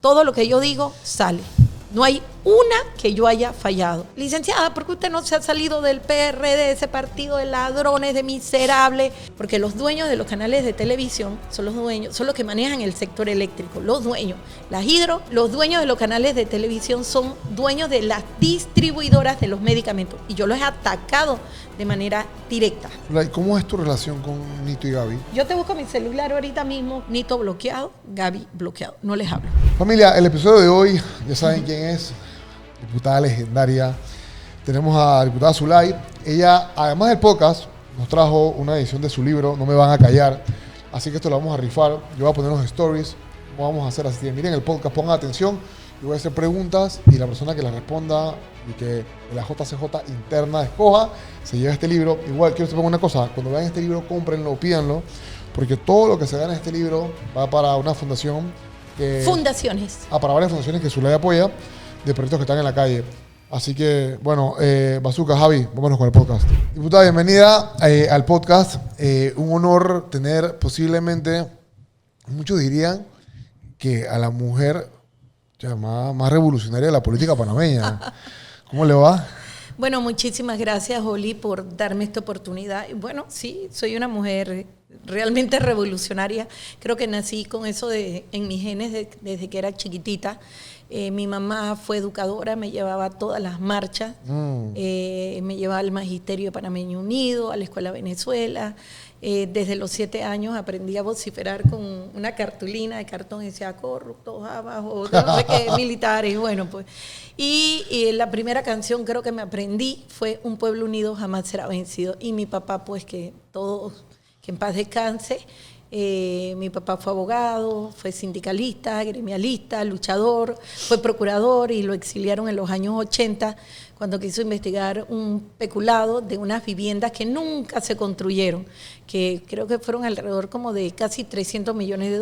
Todo lo que yo digo sale. No hay una que yo haya fallado. Licenciada, ¿por qué usted no se ha salido del PRD, ese partido de ladrones, de miserables? Porque los dueños de los canales de televisión son los que manejan el sector eléctrico, los dueños. Las hidro, los dueños de los canales de televisión son dueños de las distribuidoras de los medicamentos. Y yo los he atacado de manera directa. ¿Cómo es tu relación con Nito y Gaby? Yo te busco mi celular ahorita mismo, Nito bloqueado, Gaby bloqueado. No les hablo. Familia, el episodio de hoy, ya saben quién es, diputada legendaria. Tenemos a la diputada Zulay. Ella, además del podcast, nos trajo una edición de su libro, No me van a callar. Así que esto lo vamos a rifar. Yo voy a poner los stories. Vamos a hacer así. Miren el podcast, pongan atención. Yo voy a hacer preguntas y la persona que las responda y que la JCJ interna escoja, se lleva este libro. Igual, quiero que sepan una cosa. Cuando vean este libro, cómprenlo, pídanlo. Porque todo lo que se gana en este libro va para una fundación fundaciones. Para varias fundaciones que Zulay apoya, de proyectos que están en la calle. Así que, bueno, Bazooka, Javi, vámonos con el podcast. Diputada, bienvenida al podcast. Un honor tener posiblemente, muchos dirían que a la mujer más revolucionaria de la política panameña. ¿Cómo le va? Bueno, muchísimas gracias, Oli, por darme esta oportunidad. Bueno, sí, soy una mujer realmente revolucionaria. Creo que nací con eso en mis genes desde que era chiquitita. Mi mamá fue educadora, me llevaba a todas las marchas, me llevaba al Magisterio Panameño Unido, a la Escuela Venezuela. Desde los 7 años aprendí a vociferar con una cartulina de cartón y decía corruptos abajo, no sé qué, militares, bueno pues. Y la primera canción creo que me aprendí fue Un pueblo unido jamás será vencido. Y mi papá, pues que en paz descanse. Mi papá fue abogado, fue sindicalista, gremialista, luchador, fue procurador y lo exiliaron en los años 80 cuando quiso investigar un peculado de unas viviendas que nunca se construyeron, que creo que fueron alrededor como de casi $300 millones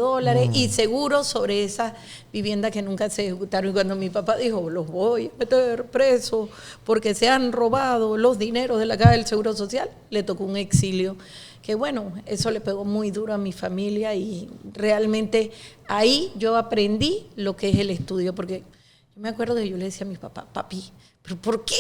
y seguros sobre esas viviendas que nunca se ejecutaron. Y cuando mi papá dijo, los voy a meter presos porque se han robado los dineros de la Caja del Seguro Social, le tocó un exilio. Que bueno, eso le pegó muy duro a mi familia y realmente ahí yo aprendí lo que es el estudio, porque yo me acuerdo que yo le decía a mi papá, papi, ¿pero por qué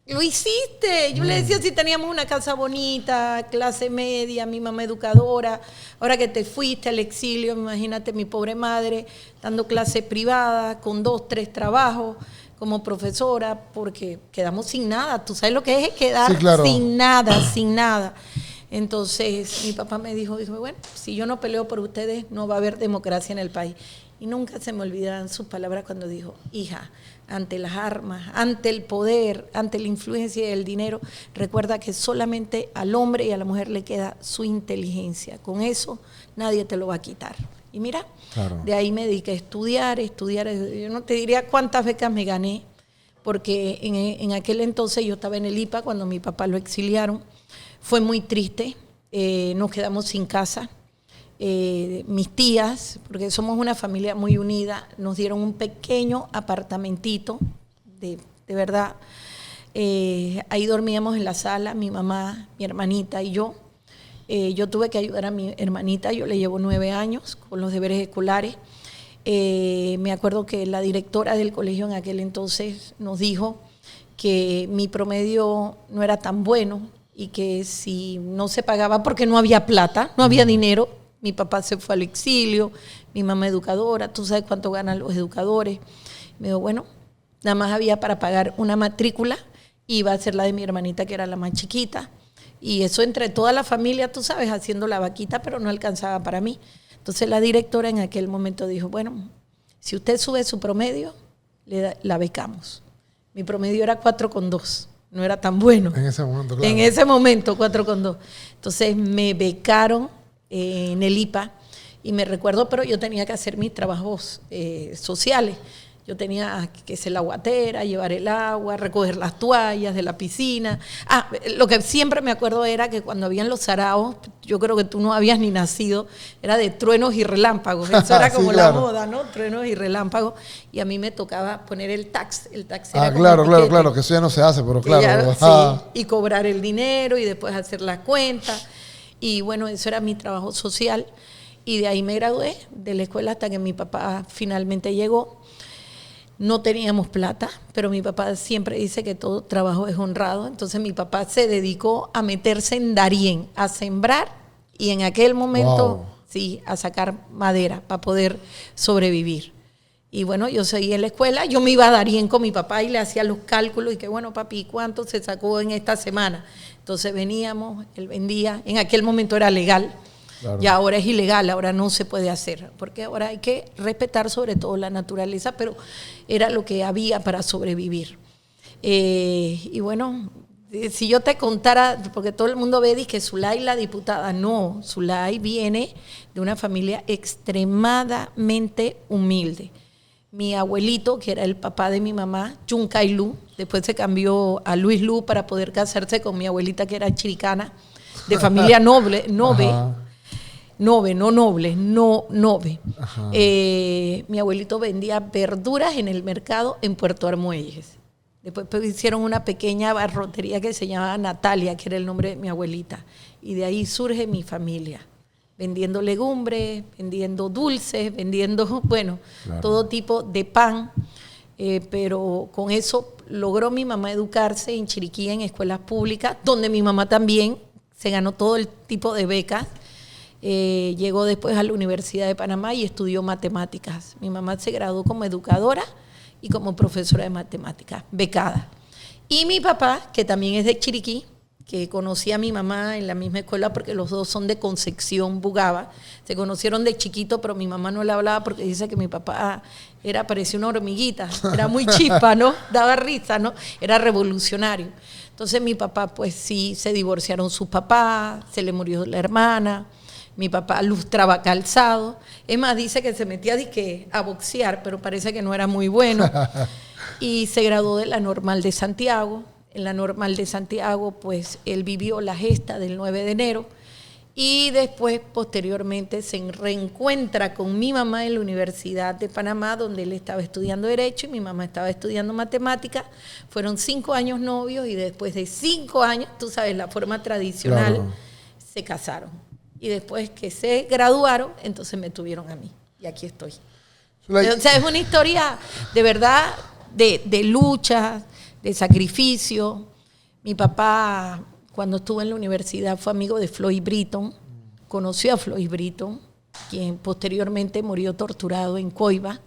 lo hiciste? Yo le decía si teníamos una casa bonita, clase media, mi mamá educadora, ahora que te fuiste al exilio, imagínate mi pobre madre dando clase privada con 2, 3 trabajos como profesora, porque quedamos sin nada. ¿Tú sabes lo que es quedar sin nada? Entonces mi papá me dijo, bueno, si yo no peleo por ustedes, no va a haber democracia en el país. Y nunca se me olvidarán sus palabras cuando dijo, hija, ante las armas, ante el poder, ante la influencia y el dinero, recuerda que solamente al hombre y a la mujer le queda su inteligencia. Con eso nadie te lo va a quitar. Y mira, de ahí me dediqué a estudiar. Yo no te diría cuántas becas me gané, porque en aquel entonces yo estaba en el IPA cuando mi papá lo exiliaron. Fue muy triste, nos quedamos sin casa. Mis tías, porque somos una familia muy unida, nos dieron un pequeño apartamentito, de verdad. Ahí dormíamos en la sala, mi mamá, mi hermanita y yo. Yo tuve que ayudar a mi hermanita, yo le llevo 9 años con los deberes escolares. Me acuerdo que la directora del colegio en aquel entonces nos dijo que mi promedio no era tan bueno, y que si no se pagaba porque no había plata, no había dinero, mi papá se fue al exilio, mi mamá educadora, tú sabes cuánto ganan los educadores. Me dijo, bueno, nada más había para pagar una matrícula, iba a ser la de mi hermanita que era la más chiquita, y eso entre toda la familia, tú sabes, haciendo la vaquita, pero no alcanzaba para mí. Entonces la directora en aquel momento dijo, bueno, si usted sube su promedio, la becamos. Mi promedio era 4,2. No era tan bueno. En ese momento, claro. En ese momento, 4,2. Entonces me becaron en el IPA y me recuerdo, pero yo tenía que hacer mis trabajos sociales. Yo tenía que ser la guatera, llevar el agua, recoger las toallas de la piscina. Lo que siempre me acuerdo era que cuando habían los saraos, yo creo que tú no habías ni nacido, era de truenos y relámpagos. Eso era como la moda, ¿no? Truenos y relámpagos. Y a mí me tocaba poner el tax. El tax era claro, que eso ya no se hace, pero claro. Sí, y cobrar el dinero y después hacer las cuentas. Y bueno, eso era mi trabajo social. Y de ahí me gradué de la escuela hasta que mi papá finalmente llegó. No teníamos plata, pero mi papá siempre dice que todo trabajo es honrado. Entonces mi papá se dedicó a meterse en Darién, a sembrar y en aquel momento, sí, a sacar madera para poder sobrevivir. Y bueno, yo seguí en la escuela, yo me iba a Darién con mi papá y le hacía los cálculos y que bueno, papi, ¿cuánto se sacó en esta semana? Entonces veníamos, él vendía, en aquel momento era legal. Claro. Ya ahora es ilegal, ahora no se puede hacer, porque ahora hay que respetar sobre todo la naturaleza, pero era lo que había para sobrevivir. Y bueno, si yo te contara, porque todo el mundo ve que Zulay la diputada, no, Zulay viene de una familia extremadamente humilde. Mi abuelito, que era el papá de mi mamá, Chuncay Lu, después se cambió a Luis Lu para poder casarse con mi abuelita, que era chiricana, de familia noble, Nove, no noble, no Nove. Mi abuelito vendía verduras en el mercado en Puerto Armuelles. Después hicieron una pequeña barrotería que se llamaba Natalia, que era el nombre de mi abuelita. Y de ahí surge mi familia, vendiendo legumbres, vendiendo dulces, vendiendo, bueno, claro, todo tipo de pan. Pero con eso logró mi mamá educarse en Chiriquí, en escuelas públicas, donde mi mamá también se ganó todo el tipo de becas. Llegó después a la Universidad de Panamá y estudió matemáticas. Mi mamá se graduó como educadora y como profesora de matemáticas, becada. Y mi papá, que también es de Chiriquí, que conocí a mi mamá en la misma escuela porque los dos son de Concepción, Bugaba. Se conocieron de chiquito, pero mi mamá no le hablaba porque dice que mi papá parecía una hormiguita, era muy chispa, ¿no? Daba risa, ¿no? Era revolucionario. Entonces mi papá, pues sí, se divorciaron sus papás, se le murió la hermana. Mi papá lustraba calzado. Es más, dice que se metía a boxear, pero parece que no era muy bueno. Y se graduó de la Normal de Santiago. En la Normal de Santiago, pues, él vivió la gesta del 9 de enero. Y después, posteriormente, se reencuentra con mi mamá en la Universidad de Panamá, donde él estaba estudiando Derecho y mi mamá estaba estudiando Matemáticas. Fueron 5 años novios y después de 5 años, tú sabes, la forma tradicional, claro, se casaron. Y después que se graduaron, entonces me tuvieron a mí. Y aquí estoy. O sea, es una historia de verdad de lucha, de sacrificio. Mi papá, cuando estuvo en la universidad, fue amigo de Floyd Britton. Conoció a Floyd Britton, quien posteriormente murió torturado en Coiba.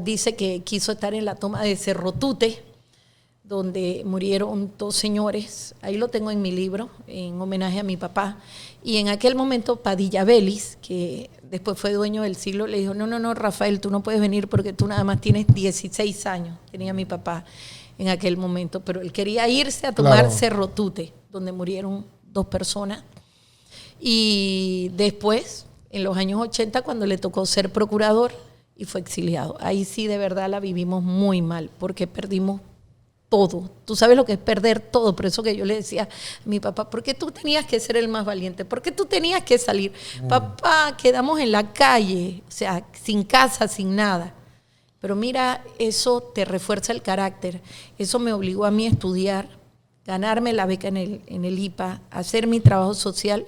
Dice que quiso estar en la toma de Cerro Tute, donde murieron 2 señores. Ahí lo tengo en mi libro, en homenaje a mi papá. Y en aquel momento Padilla Vélez, que después fue dueño del Siglo, le dijo, no, Rafael, tú no puedes venir porque tú nada más tienes 16 años. Tenía mi papá en aquel momento, pero él quería irse a tomar, claro, Cerro Tute, donde murieron 2 personas. Y después, en los años 80, cuando le tocó ser procurador, y fue exiliado. Ahí sí, de verdad, la vivimos muy mal, porque perdimos todo. Tú sabes lo que es perder todo. Por eso que yo le decía a mi papá, ¿por qué tú tenías que ser el más valiente? ¿Por qué tú tenías que salir? Papá, quedamos en la calle, o sea, sin casa, sin nada. Pero mira, eso te refuerza el carácter. Eso me obligó a mí a estudiar, ganarme la beca en el IPA, hacer mi trabajo social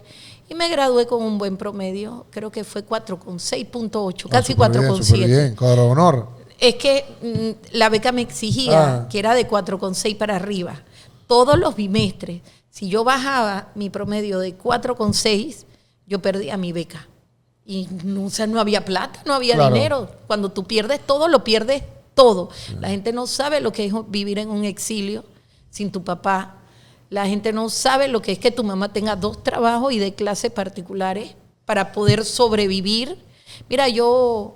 y me gradué con un buen promedio. Creo que fue 4,6.8, casi 4,7. Súper bien, con honor. Es que la beca me exigía que era de 4,6 para arriba. Todos los bimestres, si yo bajaba mi promedio de 4,6, yo perdía mi beca. Y o sea, no había plata, no había, claro, dinero. Cuando tú pierdes todo, lo pierdes todo. La gente no sabe lo que es vivir en un exilio sin tu papá. La gente no sabe lo que es que tu mamá tenga 2 trabajos y de clases particulares para poder sobrevivir. Mira, yo,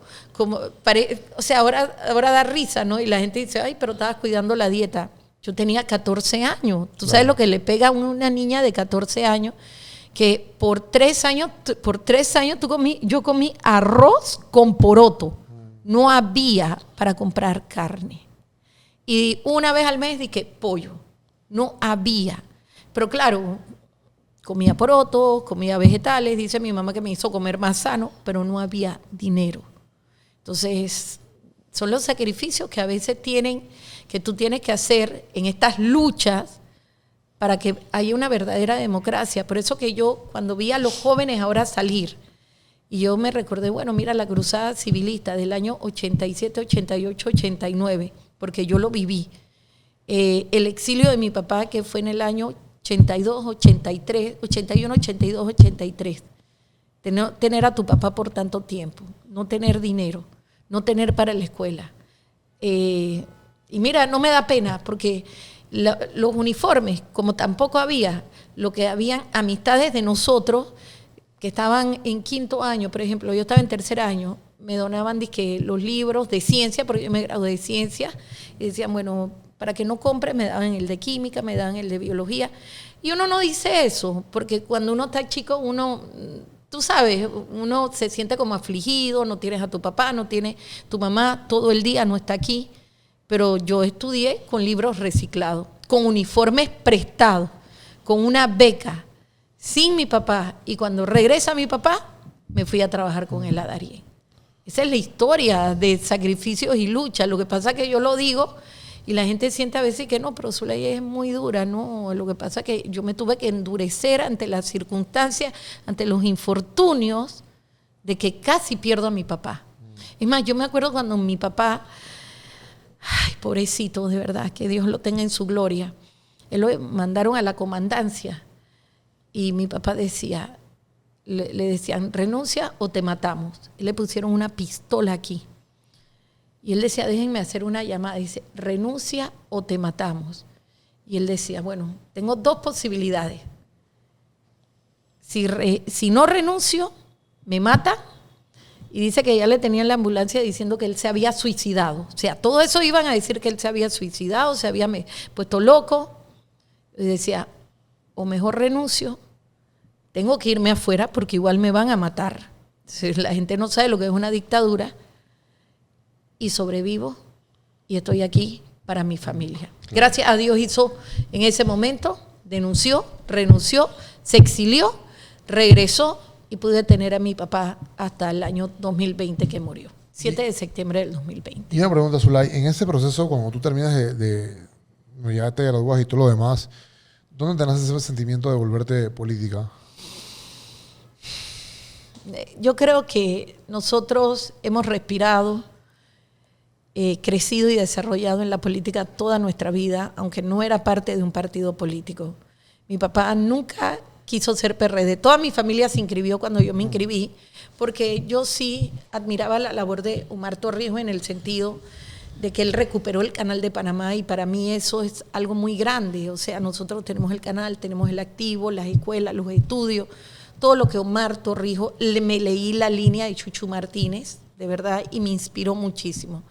ahora da risa, ¿no? Y la gente dice, ay, pero estabas cuidando la dieta. Yo tenía 14 años. ¿Tú sabes lo que le pega a una niña de 14 años? Que por 3 años yo comí arroz con poroto. No había para comprar carne. Y una vez al mes dije pollo. No había. Pero claro, comía porotos, comía vegetales. Dice mi mamá que me hizo comer más sano, pero no había dinero. Entonces, son los sacrificios que a veces que tú tienes que hacer en estas luchas para que haya una verdadera democracia. Por eso que yo, cuando vi a los jóvenes ahora salir, Y yo me recordé, bueno, mira, la cruzada civilista del año 87, 88, 89, porque yo lo viví. El exilio de mi papá, que fue en el año 82, 83, 81, 82, 83. Tener a tu papá por tanto tiempo, no tener dinero, no tener para la escuela. Y mira, no me da pena, porque los uniformes, como tampoco había, lo que habían amistades de nosotros, que estaban en 5º año, por ejemplo, yo estaba en 3er año, me donaban los libros de ciencia, porque yo me gradué de ciencia, y decían, bueno, para que no compre, me daban el de química, me daban el de biología. Y uno no dice eso, porque cuando uno está chico, tú sabes, uno se siente como afligido, no tienes a tu papá, no tienes tu mamá, todo el día no está aquí. Pero yo estudié con libros reciclados, con uniformes prestados, con una beca, sin mi papá, y cuando regresa mi papá, me fui a trabajar con él a Darién. Esa es la historia de sacrificios y lucha. Lo que pasa es que yo lo digo y la gente siente a veces que no, pero Zulay es muy dura. No, lo que pasa es que yo me tuve que endurecer ante las circunstancias, ante los infortunios de que casi pierdo a mi papá. Es más, yo me acuerdo cuando mi papá, ay, pobrecito, de verdad, que Dios lo tenga en su gloria, él lo mandaron a la comandancia. Y mi papá decía, le decían, renuncia o te matamos. Y le pusieron una pistola aquí. Y él decía, déjenme hacer una llamada. Dice, renuncia o te matamos. Y él decía, bueno, tengo 2 posibilidades. Si no renuncio, me mata. Y dice que ya le tenían la ambulancia diciendo que él se había suicidado. O sea, todo eso iban a decir que él se había suicidado, se había puesto loco. Y decía, o mejor renuncio, tengo que irme afuera porque igual me van a matar. Entonces, la gente no sabe lo que es una dictadura. Y sobrevivo y estoy aquí para mi familia. Claro. Gracias a Dios hizo en ese momento, denunció, renunció, se exilió, regresó y pude tener a mi papá hasta el año 2020 que murió. 7 de septiembre del 2020. Y una pregunta, Zulay, en ese proceso, cuando tú terminas ya te gradúas y todo lo demás, ¿dónde te nace ese sentimiento de volverte política? Yo creo que nosotros hemos respirado, crecido y desarrollado en la política toda nuestra vida, aunque no era parte de un partido político. Mi papá nunca quiso ser PRD. Toda mi familia se inscribió cuando yo me inscribí, porque yo sí admiraba la labor de Omar Torrijos en el sentido de que él recuperó el canal de Panamá, y para mí eso es algo muy grande. O sea, nosotros tenemos el canal, tenemos el activo, las escuelas, los estudios, todo lo que Omar Torrijos, me leí la línea de Chuchu Martínez, de verdad, y me inspiró muchísimo.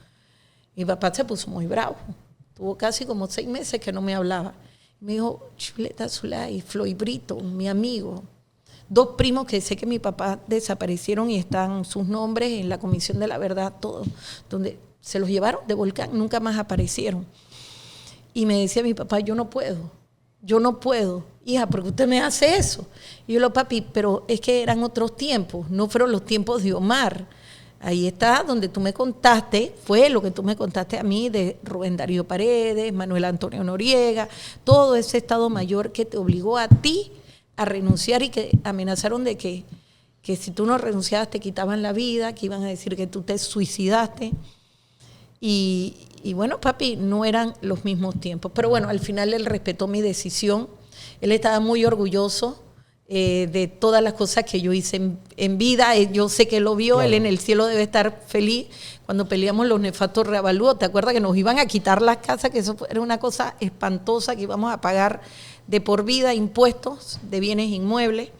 Mi papá se puso muy bravo, tuvo casi como 6 meses que no me hablaba. Me dijo, Chuleta Zulay, Floyd Brito, mi amigo, 2 primos que sé que mi papá desaparecieron y están sus nombres en la Comisión de la Verdad, todo, donde se los llevaron de Volcán, nunca más aparecieron. Y me decía mi papá, yo no puedo, hija, ¿por qué usted me hace eso? Y yo le digo, papi, pero es que eran otros tiempos, no fueron los tiempos de Omar. Ahí está donde tú me contaste, fue lo que tú me contaste a mí de Rubén Darío Paredes, Manuel Antonio Noriega, todo ese Estado Mayor que te obligó a ti a renunciar y que amenazaron de que si tú no renunciabas te quitaban la vida, que iban a decir que tú te suicidaste. Y bueno, papi, no eran los mismos tiempos. Pero bueno, al final él respetó mi decisión. Él estaba muy orgulloso de todas las cosas que yo hice en vida. Yo sé que lo vio, claro. Él en el cielo debe estar feliz. Cuando peleamos los nefastos reavalúos, ¿te acuerdas que nos iban a quitar las casas? Que eso era una cosa espantosa, que íbamos a pagar de por vida impuestos de bienes inmuebles,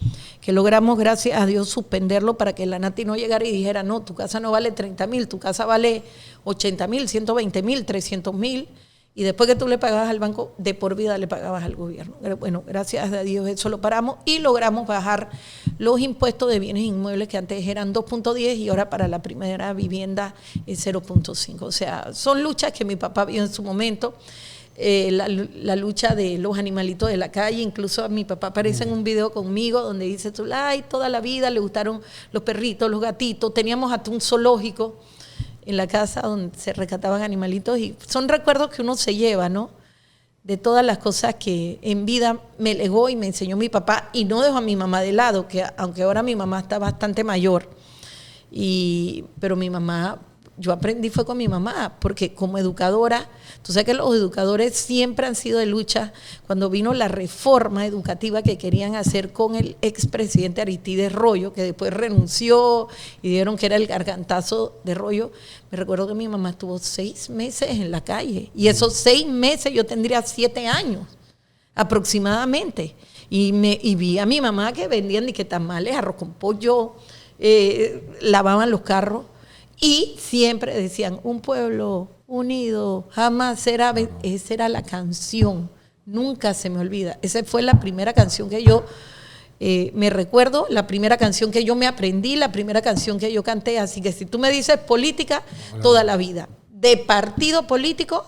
que logramos, gracias a Dios, suspenderlo para que la Nati no llegara y dijera, no, tu casa no vale 30.000, tu casa vale 80.000, 120.000, 300.000. Y después que tú le pagabas al banco, de por vida le pagabas al gobierno. Bueno, gracias a Dios eso lo paramos y logramos bajar los impuestos de bienes inmuebles, que antes eran 2.10 y ahora para la primera vivienda es 0.5. O sea, son luchas que mi papá vio en su momento. La lucha de los animalitos de la calle, incluso a mi papá aparece en un video conmigo donde dice, Zulay, toda la vida le gustaron los perritos, los gatitos, teníamos hasta un zoológico en la casa donde se rescataban animalitos, y son recuerdos que uno se lleva, ¿no? De todas las cosas que en vida me legó y me enseñó mi papá, y no dejo a mi mamá de lado, que aunque ahora mi mamá está bastante mayor, Pero mi mamá, yo aprendí fue con mi mamá, porque como educadora, tú sabes que los educadores siempre han sido de lucha. Cuando vino la reforma educativa que querían hacer con el expresidente Aristides Royo, que después renunció y dijeron que era el gargantazo de Royo, me recuerdo que mi mamá estuvo 6 meses en la calle, y esos 6 meses yo tendría 7 años aproximadamente, y vi a mi mamá que vendían ni que tamales, arroz con pollo, lavaban los carros, y siempre decían, un pueblo unido jamás será. Esa era la canción, nunca se me olvida. Esa fue la primera canción que yo me recuerdo, la primera canción que yo me aprendí, la primera canción que yo canté. Así que si tú me dices política, toda la vida. De partido político,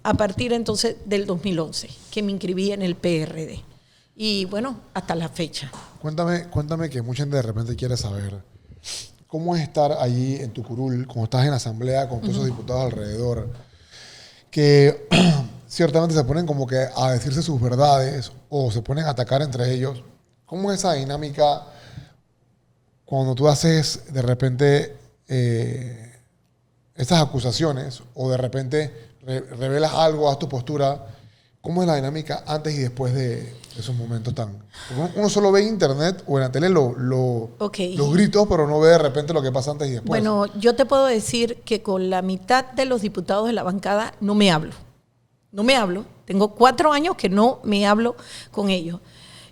a partir entonces del 2011, que me inscribí en el PRD. Y bueno, hasta la fecha. Cuéntame que mucha gente de repente quiere saber cómo es estar allí en tu curul, como estás en la asamblea con todos esos diputados alrededor, que ciertamente se ponen como que a decirse sus verdades o se ponen a atacar entre ellos. ¿Cómo es esa dinámica cuando tú haces de repente esas acusaciones o de repente revelas algo, das tu postura? ¿Cómo es la dinámica antes y después de esos momentos tan...? Uno solo ve en internet o en la tele los gritos, pero no ve de repente lo que pasa antes y después. Bueno, yo te puedo decir que con la mitad de los diputados de la bancada no me hablo. No me hablo. Tengo 4 años que no me hablo con ellos.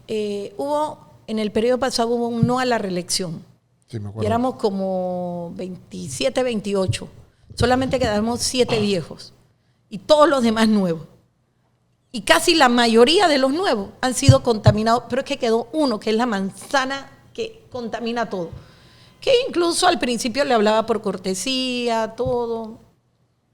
En el periodo pasado hubo un no a la reelección. Sí, me acuerdo. Y éramos como 27, 28. Solamente quedamos 7 viejos. Y todos los demás nuevos. Y casi la mayoría de los nuevos han sido contaminados, pero es que quedó uno, que es la manzana que contamina todo. Que incluso al principio le hablaba por cortesía, todo.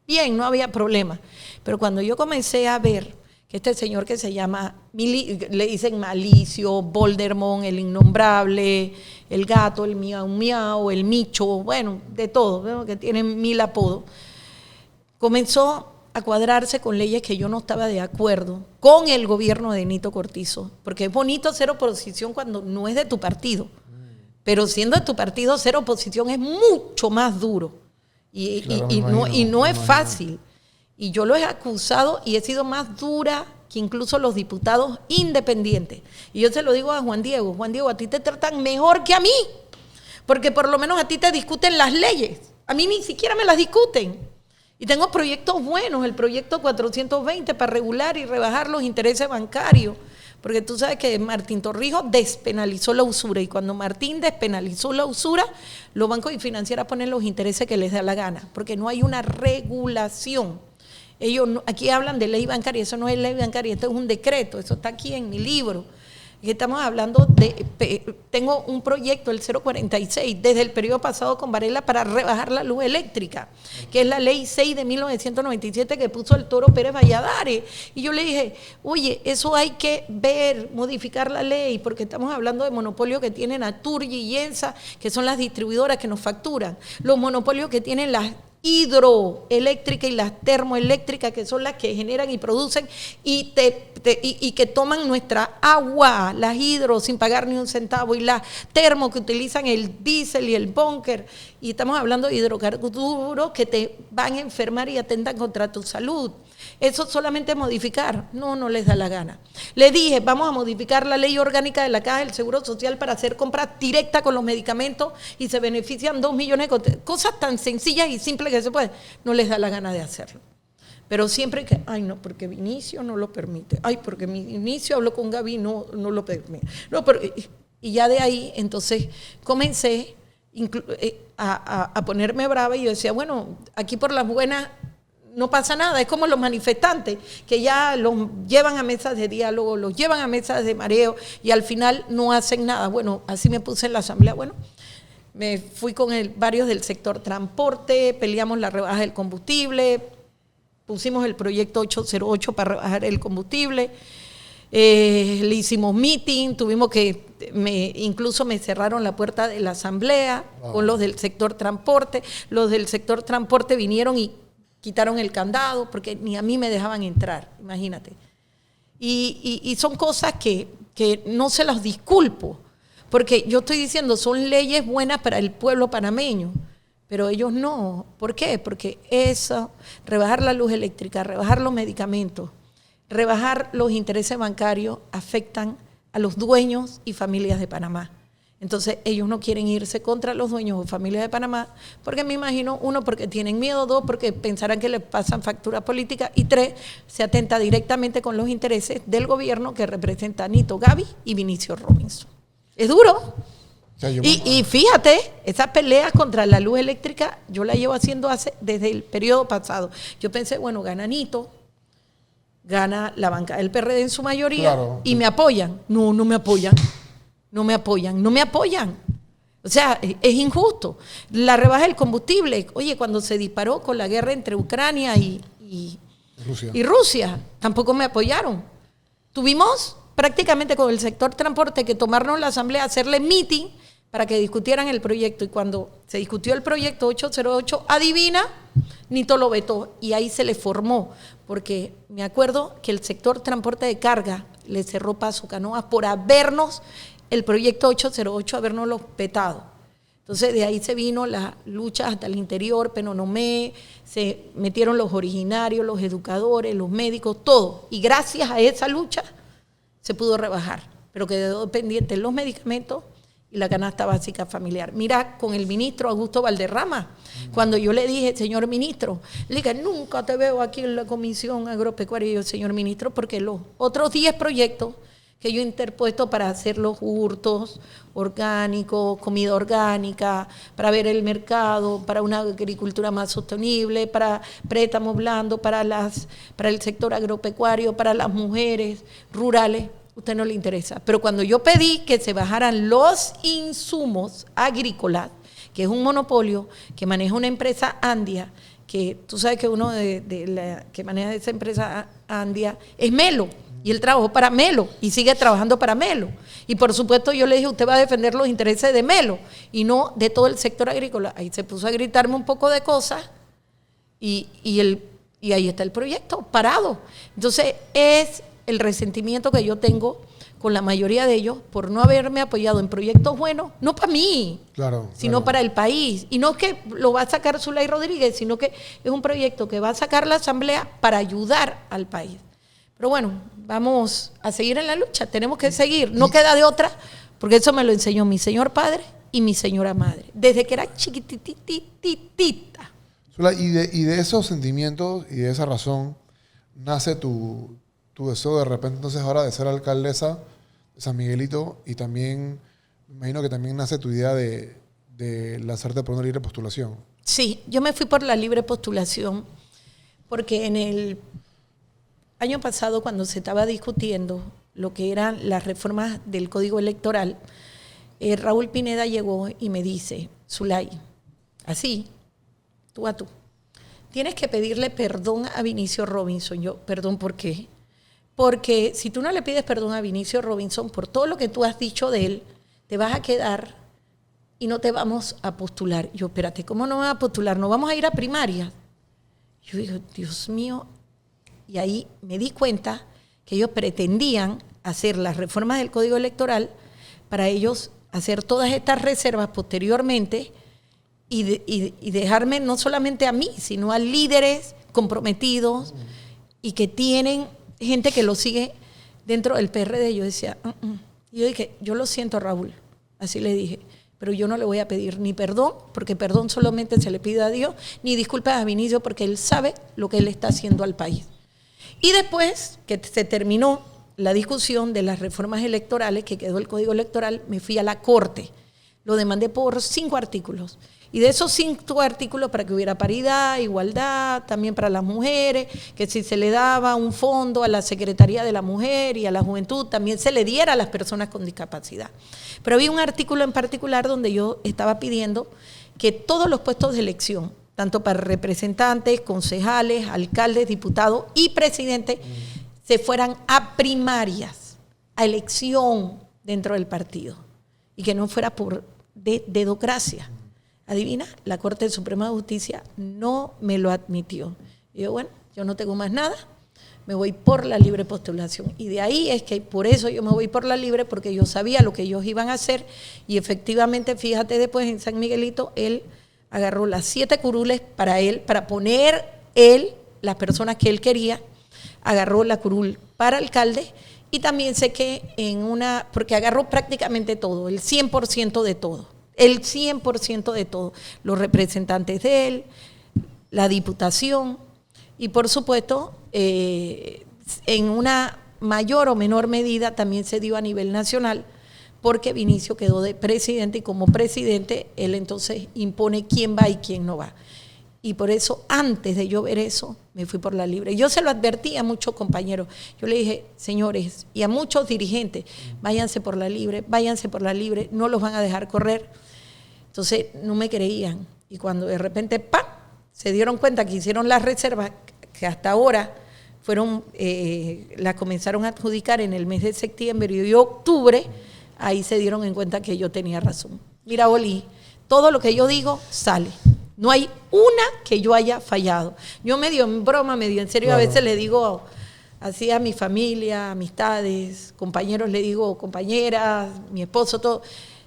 Bien, no había problema. Pero cuando yo comencé a ver que este señor que se llama, le dicen Malicio, Voldemort, el innombrable, el gato, el miau miau, el micho, bueno, de todo, ¿no? Que tienen 1000 apodos, comenzó a cuadrarse con leyes que yo no estaba de acuerdo con el gobierno de Nito Cortizo, porque es bonito ser oposición cuando no es de tu partido, pero siendo de tu partido ser oposición es mucho más duro y no es fácil. Y yo lo he acusado y he sido más dura que incluso los diputados independientes. Y yo se lo digo a Juan Diego, a ti te tratan mejor que a mí, porque por lo menos a ti te discuten las leyes, a mí ni siquiera me las discuten. Y tengo proyectos buenos, el proyecto 420 para regular y rebajar los intereses bancarios, porque tú sabes que Martín Torrijos despenalizó la usura, y cuando Martín despenalizó la usura, los bancos y financieras ponen los intereses que les da la gana, porque no hay una regulación. Ellos aquí hablan de ley bancaria, eso no es ley bancaria, esto es un decreto, eso está aquí en mi libro. Estamos hablando tengo un proyecto, el 046, desde el periodo pasado con Varela para rebajar la luz eléctrica, que es la ley 6 de 1997 que puso el Toro Pérez Valladares. Y yo le dije, oye, eso hay que ver, modificar la ley, porque estamos hablando de monopolios que tienen Naturgy y ENSA, que son las distribuidoras que nos facturan, los monopolios que tienen las hidroeléctricas y las termoeléctricas, que son las que generan y producen y que toman nuestra agua, las hidro sin pagar ni un centavo, y las termo que utilizan el diésel y el búnker, y estamos hablando de hidrocarburos que te van a enfermar y atentan contra tu salud. Eso solamente modificar, no les da la gana. Le dije, vamos a modificar la ley orgánica de la Caja del Seguro Social para hacer compras directas con los medicamentos y se benefician 2 millones de cosas tan sencillas y simples que se pueden. No les da la gana de hacerlo. Pero siempre que, ay no, porque Vinicio no lo permite, ay, porque Vinicio habló con Gaby, no lo permite. No, pero, y ya de ahí, entonces, comencé a ponerme brava, y yo decía, bueno, aquí por las buenas no pasa nada. Es como los manifestantes que ya los llevan a mesas de diálogo, los llevan a mesas de mareo y al final no hacen nada. Bueno, así me puse en la asamblea. Bueno, me fui con varios del sector transporte, peleamos la rebaja del combustible, pusimos el proyecto 808 para rebajar el combustible, le hicimos meeting, incluso me cerraron la puerta de la asamblea con los del sector transporte. Los del sector transporte vinieron y quitaron el candado porque ni a mí me dejaban entrar, imagínate. Y son cosas que no se las disculpo, Porque yo estoy diciendo, son leyes buenas para el pueblo panameño, pero ellos no. ¿Por qué? Porque eso, rebajar la luz eléctrica, rebajar los medicamentos, rebajar los intereses bancarios, afectan a los dueños y familias de Panamá. Entonces, ellos no quieren irse contra los dueños o familias de Panamá, porque me imagino, uno, porque tienen miedo, dos, porque pensarán que les pasan factura política, y tres, se atenta directamente con los intereses del gobierno que representa Nito Gaby y Vinicio Robinson. Es duro. O sea, y fíjate, esas peleas contra la luz eléctrica, yo la llevo haciendo desde el periodo pasado. Yo pensé, bueno, gana Nito, gana la banca del PRD en su mayoría, claro, y me apoyan. No, no me apoyan. No me apoyan, no me apoyan. O sea, es injusto. La rebaja del combustible, oye, cuando se disparó con la guerra entre Ucrania y Rusia, tampoco me apoyaron. Tuvimos prácticamente con el sector transporte que tomarnos la asamblea, hacerle meeting para que discutieran el proyecto. Y cuando se discutió el proyecto 808, adivina, Nito lo vetó. Y ahí se le formó, porque me acuerdo que el sector transporte de carga le cerró paso Canoas por habernos el proyecto 808 habernos vetado. Entonces de ahí se vino la lucha hasta el interior, Penonomé, se metieron los originarios, los educadores, los médicos, todo. Y gracias a esa lucha se pudo rebajar, pero quedó pendiente los medicamentos y la canasta básica familiar. Mira, con el ministro Augusto Valderrama, cuando yo le dije, señor ministro, le dije, nunca te veo aquí en la Comisión Agropecuaria, y yo, señor ministro, porque los otros 10 proyectos que yo he interpuesto para hacer los hurtos orgánicos, comida orgánica, para ver el mercado, para una agricultura más sostenible, para préstamos blandos, para el sector agropecuario, para las mujeres rurales, a usted no le interesa. Pero cuando yo pedí que se bajaran los insumos agrícolas, que es un monopolio que maneja una empresa Andia, que tú sabes que uno que maneja esa empresa Andia es Melo, y él trabajó para Melo y sigue trabajando para Melo. Y por supuesto yo le dije, usted va a defender los intereses de Melo y no de todo el sector agrícola. Ahí se puso a gritarme un poco de cosas y ahí está el proyecto, parado. Entonces es el resentimiento que yo tengo con la mayoría de ellos por no haberme apoyado en proyectos buenos, no para mí, sino para el país. Y no es que lo va a sacar Zulay Rodríguez, sino que es un proyecto que va a sacar la Asamblea para ayudar al país. Pero bueno, vamos a seguir en la lucha, tenemos que seguir, no queda de otra, porque eso me lo enseñó mi señor padre y mi señora madre, desde que era chiquitititita. Y de esos sentimientos y de esa razón nace tu deseo de repente entonces ahora de ser alcaldesa de San Miguelito, y también, me imagino que también nace tu idea de lanzarte por una libre postulación. Sí, yo me fui por la libre postulación, porque en el año pasado, cuando se estaba discutiendo lo que eran las reformas del Código Electoral, Raúl Pineda llegó y me dice, Zulay, así, tú a tú, tienes que pedirle perdón a Vinicio Robinson. Yo, ¿perdón por qué? Porque si tú no le pides perdón a Vinicio Robinson por todo lo que tú has dicho de él, te vas a quedar y no te vamos a postular. Yo, espérate, ¿cómo no vas a postular? ¿No vamos a ir a primarias? Yo digo, Dios mío. Y ahí me di cuenta que ellos pretendían hacer las reformas del Código Electoral para ellos hacer todas estas reservas posteriormente y dejarme no solamente a mí, sino a líderes comprometidos y que tienen gente que lo sigue dentro del PRD. Yo decía, Y yo dije, yo lo siento, Raúl, así le dije, pero yo no le voy a pedir ni perdón, porque perdón solamente se le pide a Dios, ni disculpas a Vinicio, porque él sabe lo que él está haciendo al país. Y después que se terminó la discusión de las reformas electorales, que quedó el Código Electoral, me fui a la Corte. Lo demandé por 5 artículos. Y de esos 5 artículos, para que hubiera paridad, igualdad, también para las mujeres, que si se le daba un fondo a la Secretaría de la Mujer y a la Juventud, también se le diera a las personas con discapacidad. Pero había un artículo en particular donde yo estaba pidiendo que todos los puestos de elección, tanto para representantes, concejales, alcaldes, diputados y presidentes, se fueran a primarias, a elección dentro del partido, y que no fuera por dedocracia. Adivina, la Corte Suprema de Justicia no me lo admitió. Y yo, bueno, yo no tengo más nada, me voy por la libre postulación. Y de ahí es que por eso yo me voy por la libre, porque yo sabía lo que ellos iban a hacer. Y efectivamente, fíjate, después en San Miguelito, él agarró las 7 curules para él, para poner él, las personas que él quería, agarró la curul para alcalde. Y también sé que porque agarró prácticamente todo, el 100% de todo. El 100% de todo. Los representantes de él, la diputación y por supuesto en una mayor o menor medida también se dio a nivel nacional, porque Vinicio quedó de presidente y como presidente él entonces impone quién va y quién no va. Y por eso, antes de yo ver eso, me fui por la libre. Yo se lo advertí a muchos compañeros. Yo le dije, señores, y a muchos dirigentes, váyanse por la libre, no los van a dejar correr. Entonces, no me creían. Y cuando de repente, ¡pam!, se dieron cuenta que hicieron las reservas, que hasta ahora las comenzaron a adjudicar en el mes de septiembre y octubre, ahí se dieron en cuenta que yo tenía razón. Mira, Oli, todo lo que yo digo sale. No hay una que yo haya fallado. Yo medio en broma, medio en serio, claro. A veces le digo así a mi familia, amistades, compañeros, le digo compañeras, mi esposo, todo.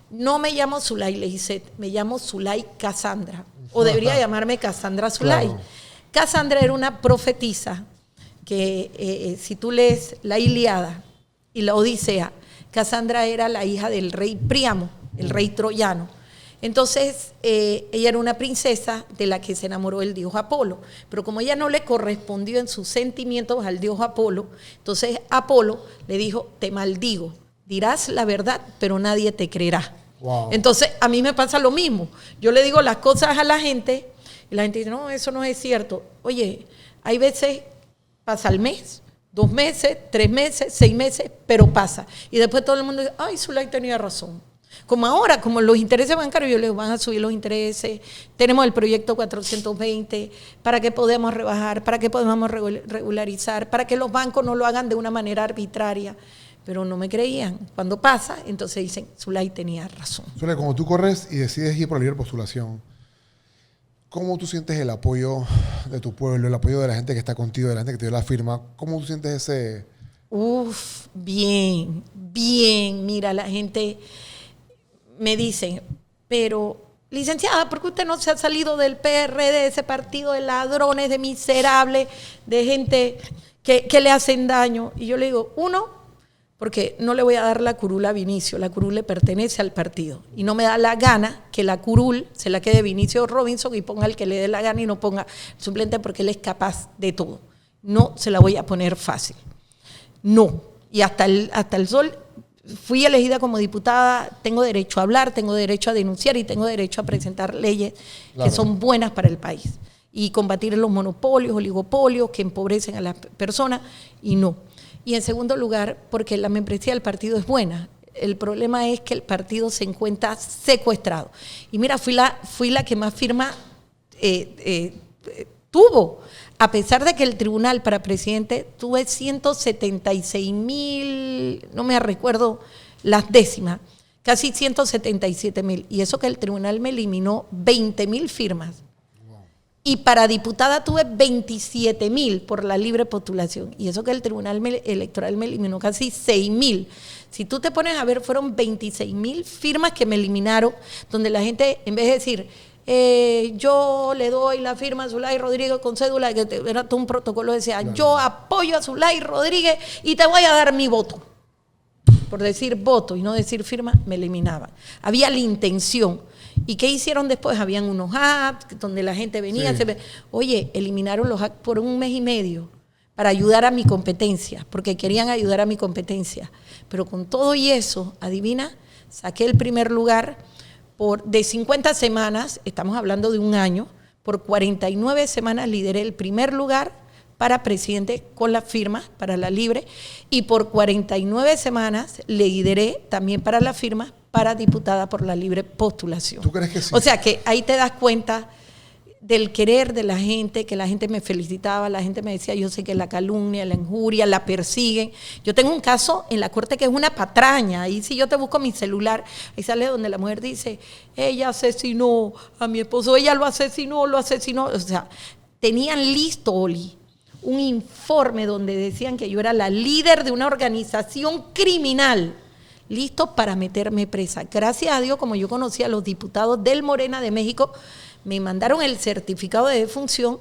No me llamo Zulay Leicet, me llamo Zulay Cassandra. O debería llamarme Cassandra Zulay. Claro. Cassandra era una profetisa que si tú lees la Ilíada y la Odisea, Cassandra era la hija del rey Príamo, el rey troyano. Entonces, ella era una princesa de la que se enamoró el dios Apolo, pero como ella no le correspondió en sus sentimientos al dios Apolo, entonces Apolo le dijo, te maldigo, dirás la verdad, pero nadie te creerá. Wow. Entonces, a mí me pasa lo mismo. Yo le digo las cosas a la gente y la gente dice, no, eso no es cierto. Oye, hay veces pasa el mes, 2 meses, 3 meses, 6 meses, pero pasa. Y después todo el mundo dice, ay, Zulay tenía razón. Como ahora, como los intereses bancarios, yo les van a subir los intereses, tenemos el proyecto 420, para que podamos rebajar, para que podamos regularizar, para que los bancos no lo hagan de una manera arbitraria. Pero no me creían. Cuando pasa, entonces dicen, Zulay tenía razón. Zulay, cuando tú corres y decides ir por la libre postulación, ¿cómo tú sientes el apoyo de tu pueblo, el apoyo de la gente que está contigo, de la gente que te dio la firma? ¿Cómo tú sientes ese...? Bien. Mira, la gente me dice, pero licenciada, ¿por qué usted no se ha salido del PRD, de ese partido de ladrones, de miserables, de gente que le hacen daño? Y yo le digo, porque no le voy a dar la curul a Vinicio, la curul le pertenece al partido. Y no me da la gana que la curul se la quede Vinicio Robinson y ponga el que le dé la gana y no ponga suplente porque él es capaz de todo. No se la voy a poner fácil. No. Y hasta el sol... Fui elegida como diputada, tengo derecho a hablar, tengo derecho a denunciar y tengo derecho a presentar leyes que son buenas para el país y combatir los monopolios, oligopolios que empobrecen a las personas y no. Y en segundo lugar, porque la membresía del partido es buena. El problema es que el partido se encuentra secuestrado. Y mira, fui la que más firma tuvo. A pesar de que el tribunal para presidente tuve 176,000, no me recuerdo las décimas, casi 177,000. Y eso que el tribunal me eliminó 20,000 firmas. Wow. Y para diputada tuve 27,000 por la libre postulación. Y eso que el tribunal electoral me eliminó casi 6,000. Si tú te pones a ver, fueron 26,000 firmas que me eliminaron, donde la gente, en vez de decir... yo le doy la firma a Zulay Rodríguez con cédula, que era todo un protocolo, decía, claro. Yo apoyo a Zulay Rodríguez y te voy a dar mi voto. Por decir voto y no decir firma, me eliminaban. Había la intención. ¿Y qué hicieron después? Habían unos apps donde la gente venía. Sí. Oye, eliminaron los apps por 1 mes y medio para ayudar a mi competencia, porque querían ayudar a mi competencia. Pero con todo y eso, adivina, saqué el primer lugar. De 50 semanas, estamos hablando de 1 año, por 49 semanas lideré el primer lugar para presidente con la firma para la libre y por 49 semanas lideré también para la firma para diputada por la libre postulación. ¿Tú crees que sí? O sea que ahí te das cuenta del querer de la gente, que la gente me felicitaba, la gente me decía, yo sé que la calumnia, la injuria, la persiguen. Yo tengo un caso en la corte que es una patraña, ahí si yo te busco mi celular, ahí sale donde la mujer dice, ella asesinó a mi esposo, ella lo asesinó, o sea, tenían listo, Oli, un informe donde decían que yo era la líder de una organización criminal, listo para meterme presa. Gracias a Dios, como yo conocía a los diputados del Morena de México, me mandaron el certificado de defunción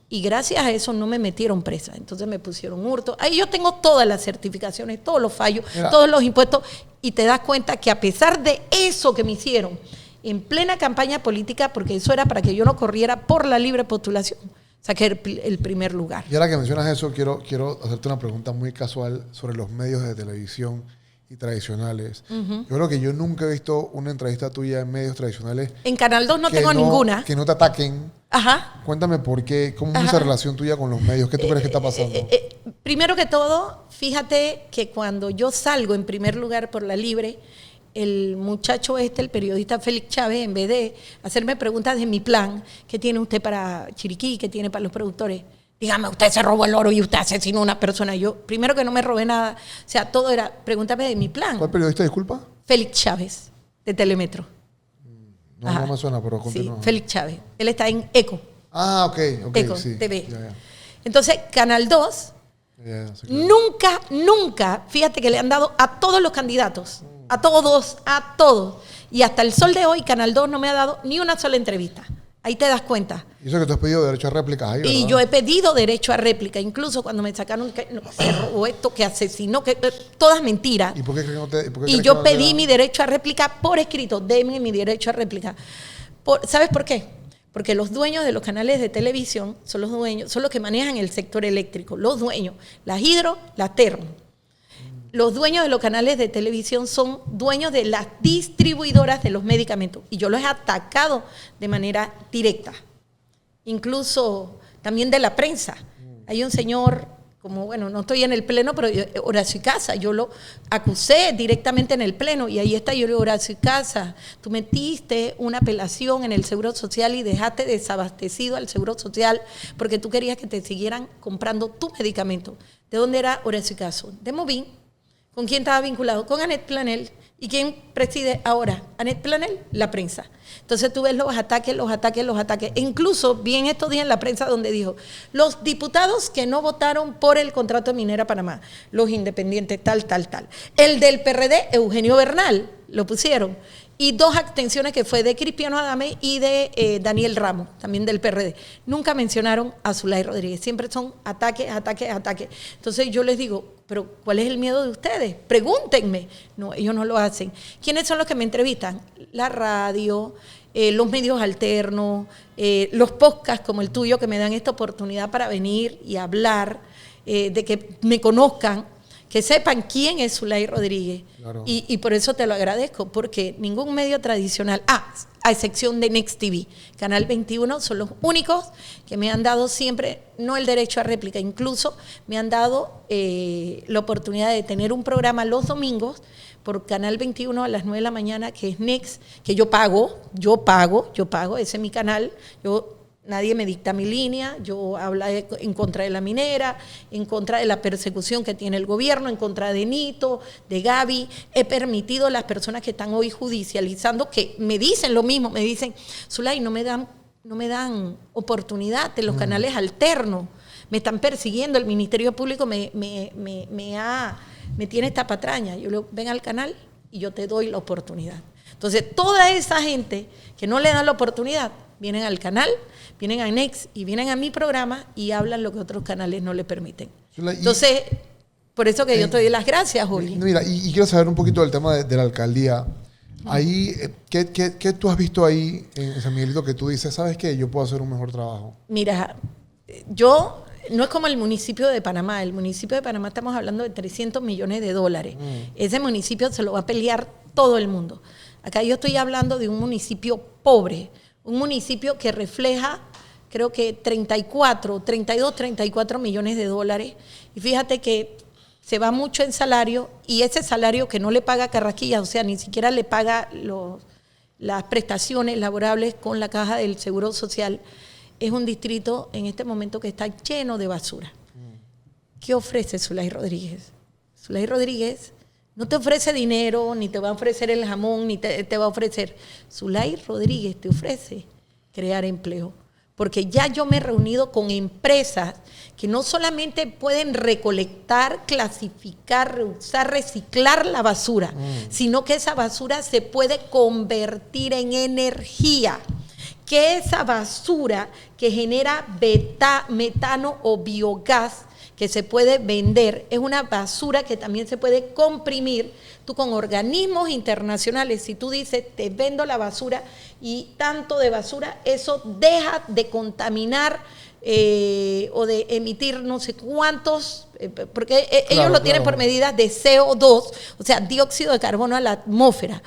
y gracias a eso no me metieron presa. Entonces me pusieron hurto. Ahí yo tengo todas las certificaciones, todos los fallos, todos los impuestos, y te das cuenta que a pesar de eso que me hicieron en plena campaña política, porque eso era para que yo no corriera por la libre postulación, saqué el primer lugar. Y ahora que mencionas eso, quiero hacerte una pregunta muy casual sobre los medios de televisión y tradicionales. Yo creo que yo nunca he visto una entrevista tuya en medios tradicionales. En Canal 2 no tengo ninguna. Que no te ataquen. Ajá. Cuéntame por qué, cómo es esa relación tuya con los medios. ¿Qué tú crees que está pasando? Primero que todo, fíjate que cuando yo salgo en primer lugar por la libre, el muchacho el periodista Félix Chávez, en vez de hacerme preguntas de mi plan, ¿qué tiene usted para Chiriquí? ¿Qué tiene para los productores? Dígame, usted se robó el oro y usted asesinó a una persona. Yo, primero que no me robé nada, o sea, todo era, pregúntame de mi plan. ¿Cuál periodista, disculpa? Félix Chávez, de Telemetro. No me suena, pero continúa. Sí, Félix Chávez. Él está en ECO. Ah, ok, ECO, sí. TV. Ya. Entonces, Canal 2, Sí, claro. nunca, fíjate que le han dado a todos los candidatos, a todos. Y hasta el sol de hoy, Canal 2 no me ha dado ni una sola entrevista. Ahí te das cuenta. Y eso que tú has pedido derecho a réplicas ahí, ¿verdad? Y yo he pedido derecho a réplica, incluso cuando me sacaron que se robó esto, que asesinó, que todas mentiras. ¿Y por qué crees que no te, Y yo pedí mi derecho a réplica por escrito, denme mi derecho a réplica. ¿Sabes por qué? Porque los dueños de los canales de televisión son los que manejan el sector eléctrico, los dueños, las hidro, las termo. Los dueños de los canales de televisión son dueños de las distribuidoras de los medicamentos. Y yo los he atacado de manera directa. Incluso también de la prensa. Hay un señor, no estoy en el pleno, pero Horacio Icaza, yo lo acusé directamente en el pleno. Y ahí está, yo le digo, Horacio Icaza, tú metiste una apelación en el Seguro Social y dejaste desabastecido al Seguro Social porque tú querías que te siguieran comprando tu medicamento. ¿De dónde era Horacio Icaza? De Movín. ¿Con quién estaba vinculado? Con Anet Planel. ¿Y quién preside ahora? Anet Planel, la prensa. Entonces tú ves los ataques. E incluso vi en estos días en la prensa donde dijo, los diputados que no votaron por el contrato de Minera Panamá, los independientes, tal. El del PRD, Eugenio Bernal, lo pusieron. Y 2 abstenciones que fue de Cristiano Adame y de Daniel Ramos, también del PRD. Nunca mencionaron a Zulay Rodríguez. Siempre son ataques. Entonces yo les digo, pero ¿cuál es el miedo de ustedes? Pregúntenme. No, ellos no lo hacen. ¿Quiénes son los que me entrevistan? La radio, los medios alternos, los podcasts como el tuyo que me dan esta oportunidad para venir y hablar, de que me conozcan, que sepan quién es Zulay Rodríguez. Claro. Y por eso te lo agradezco, porque ningún medio tradicional, a excepción de Next TV, Canal 21, son los únicos que me han dado siempre, no el derecho a réplica, incluso me han dado la oportunidad de tener un programa los domingos por Canal 21 a las 9 de la mañana, que es Next, que yo pago, ese es mi canal, nadie me dicta mi línea, yo hablo en contra de la minera, en contra de la persecución que tiene el gobierno, en contra de Nito, de Gaby. He permitido a las personas que están hoy judicializando, que me dicen lo mismo, me dicen, Zulay, no me dan oportunidad de los canales alternos, me están persiguiendo, el Ministerio Público me tiene esta patraña. Yo le digo, ven al canal y yo te doy la oportunidad. Entonces, toda esa gente que no le dan la oportunidad, vienen al canal, vienen a Next y vienen a mi programa y hablan lo que otros canales no le permiten. Entonces, por eso que yo te doy las gracias, Juli. Mira, y quiero saber un poquito del tema de la alcaldía. Ahí, ¿qué tú has visto ahí en San Miguelito que tú dices, sabes qué, yo puedo hacer un mejor trabajo? Mira, no es como el municipio de Panamá. El municipio de Panamá estamos hablando de $300 millones. Ese municipio se lo va a pelear todo el mundo. Acá yo estoy hablando de un municipio pobre, un municipio que refleja, creo que 34 millones de dólares. Y fíjate que se va mucho en salario, y ese salario que no le paga Carrasquilla, o sea, ni siquiera le paga las prestaciones laborables con la caja del Seguro Social, es un distrito en este momento que está lleno de basura. ¿Qué ofrece Zulay Rodríguez? Zulay Rodríguez no te ofrece dinero, ni te va a ofrecer el jamón, ni te va a ofrecer. Zulay Rodríguez te ofrece crear empleo. porque ya yo me he reunido con empresas que no solamente pueden recolectar, clasificar, reusar, reciclar la basura, sino que esa basura se puede convertir en energía. Que esa basura que genera metano o biogás que se puede vender, es una basura que también se puede comprimir. Tú con organismos internacionales, si tú dices, te vendo la basura y tanto de basura, eso deja de contaminar o de emitir no sé cuántos, porque ellos lo tienen por medidas de CO2, o sea, dióxido de carbono a la atmósfera.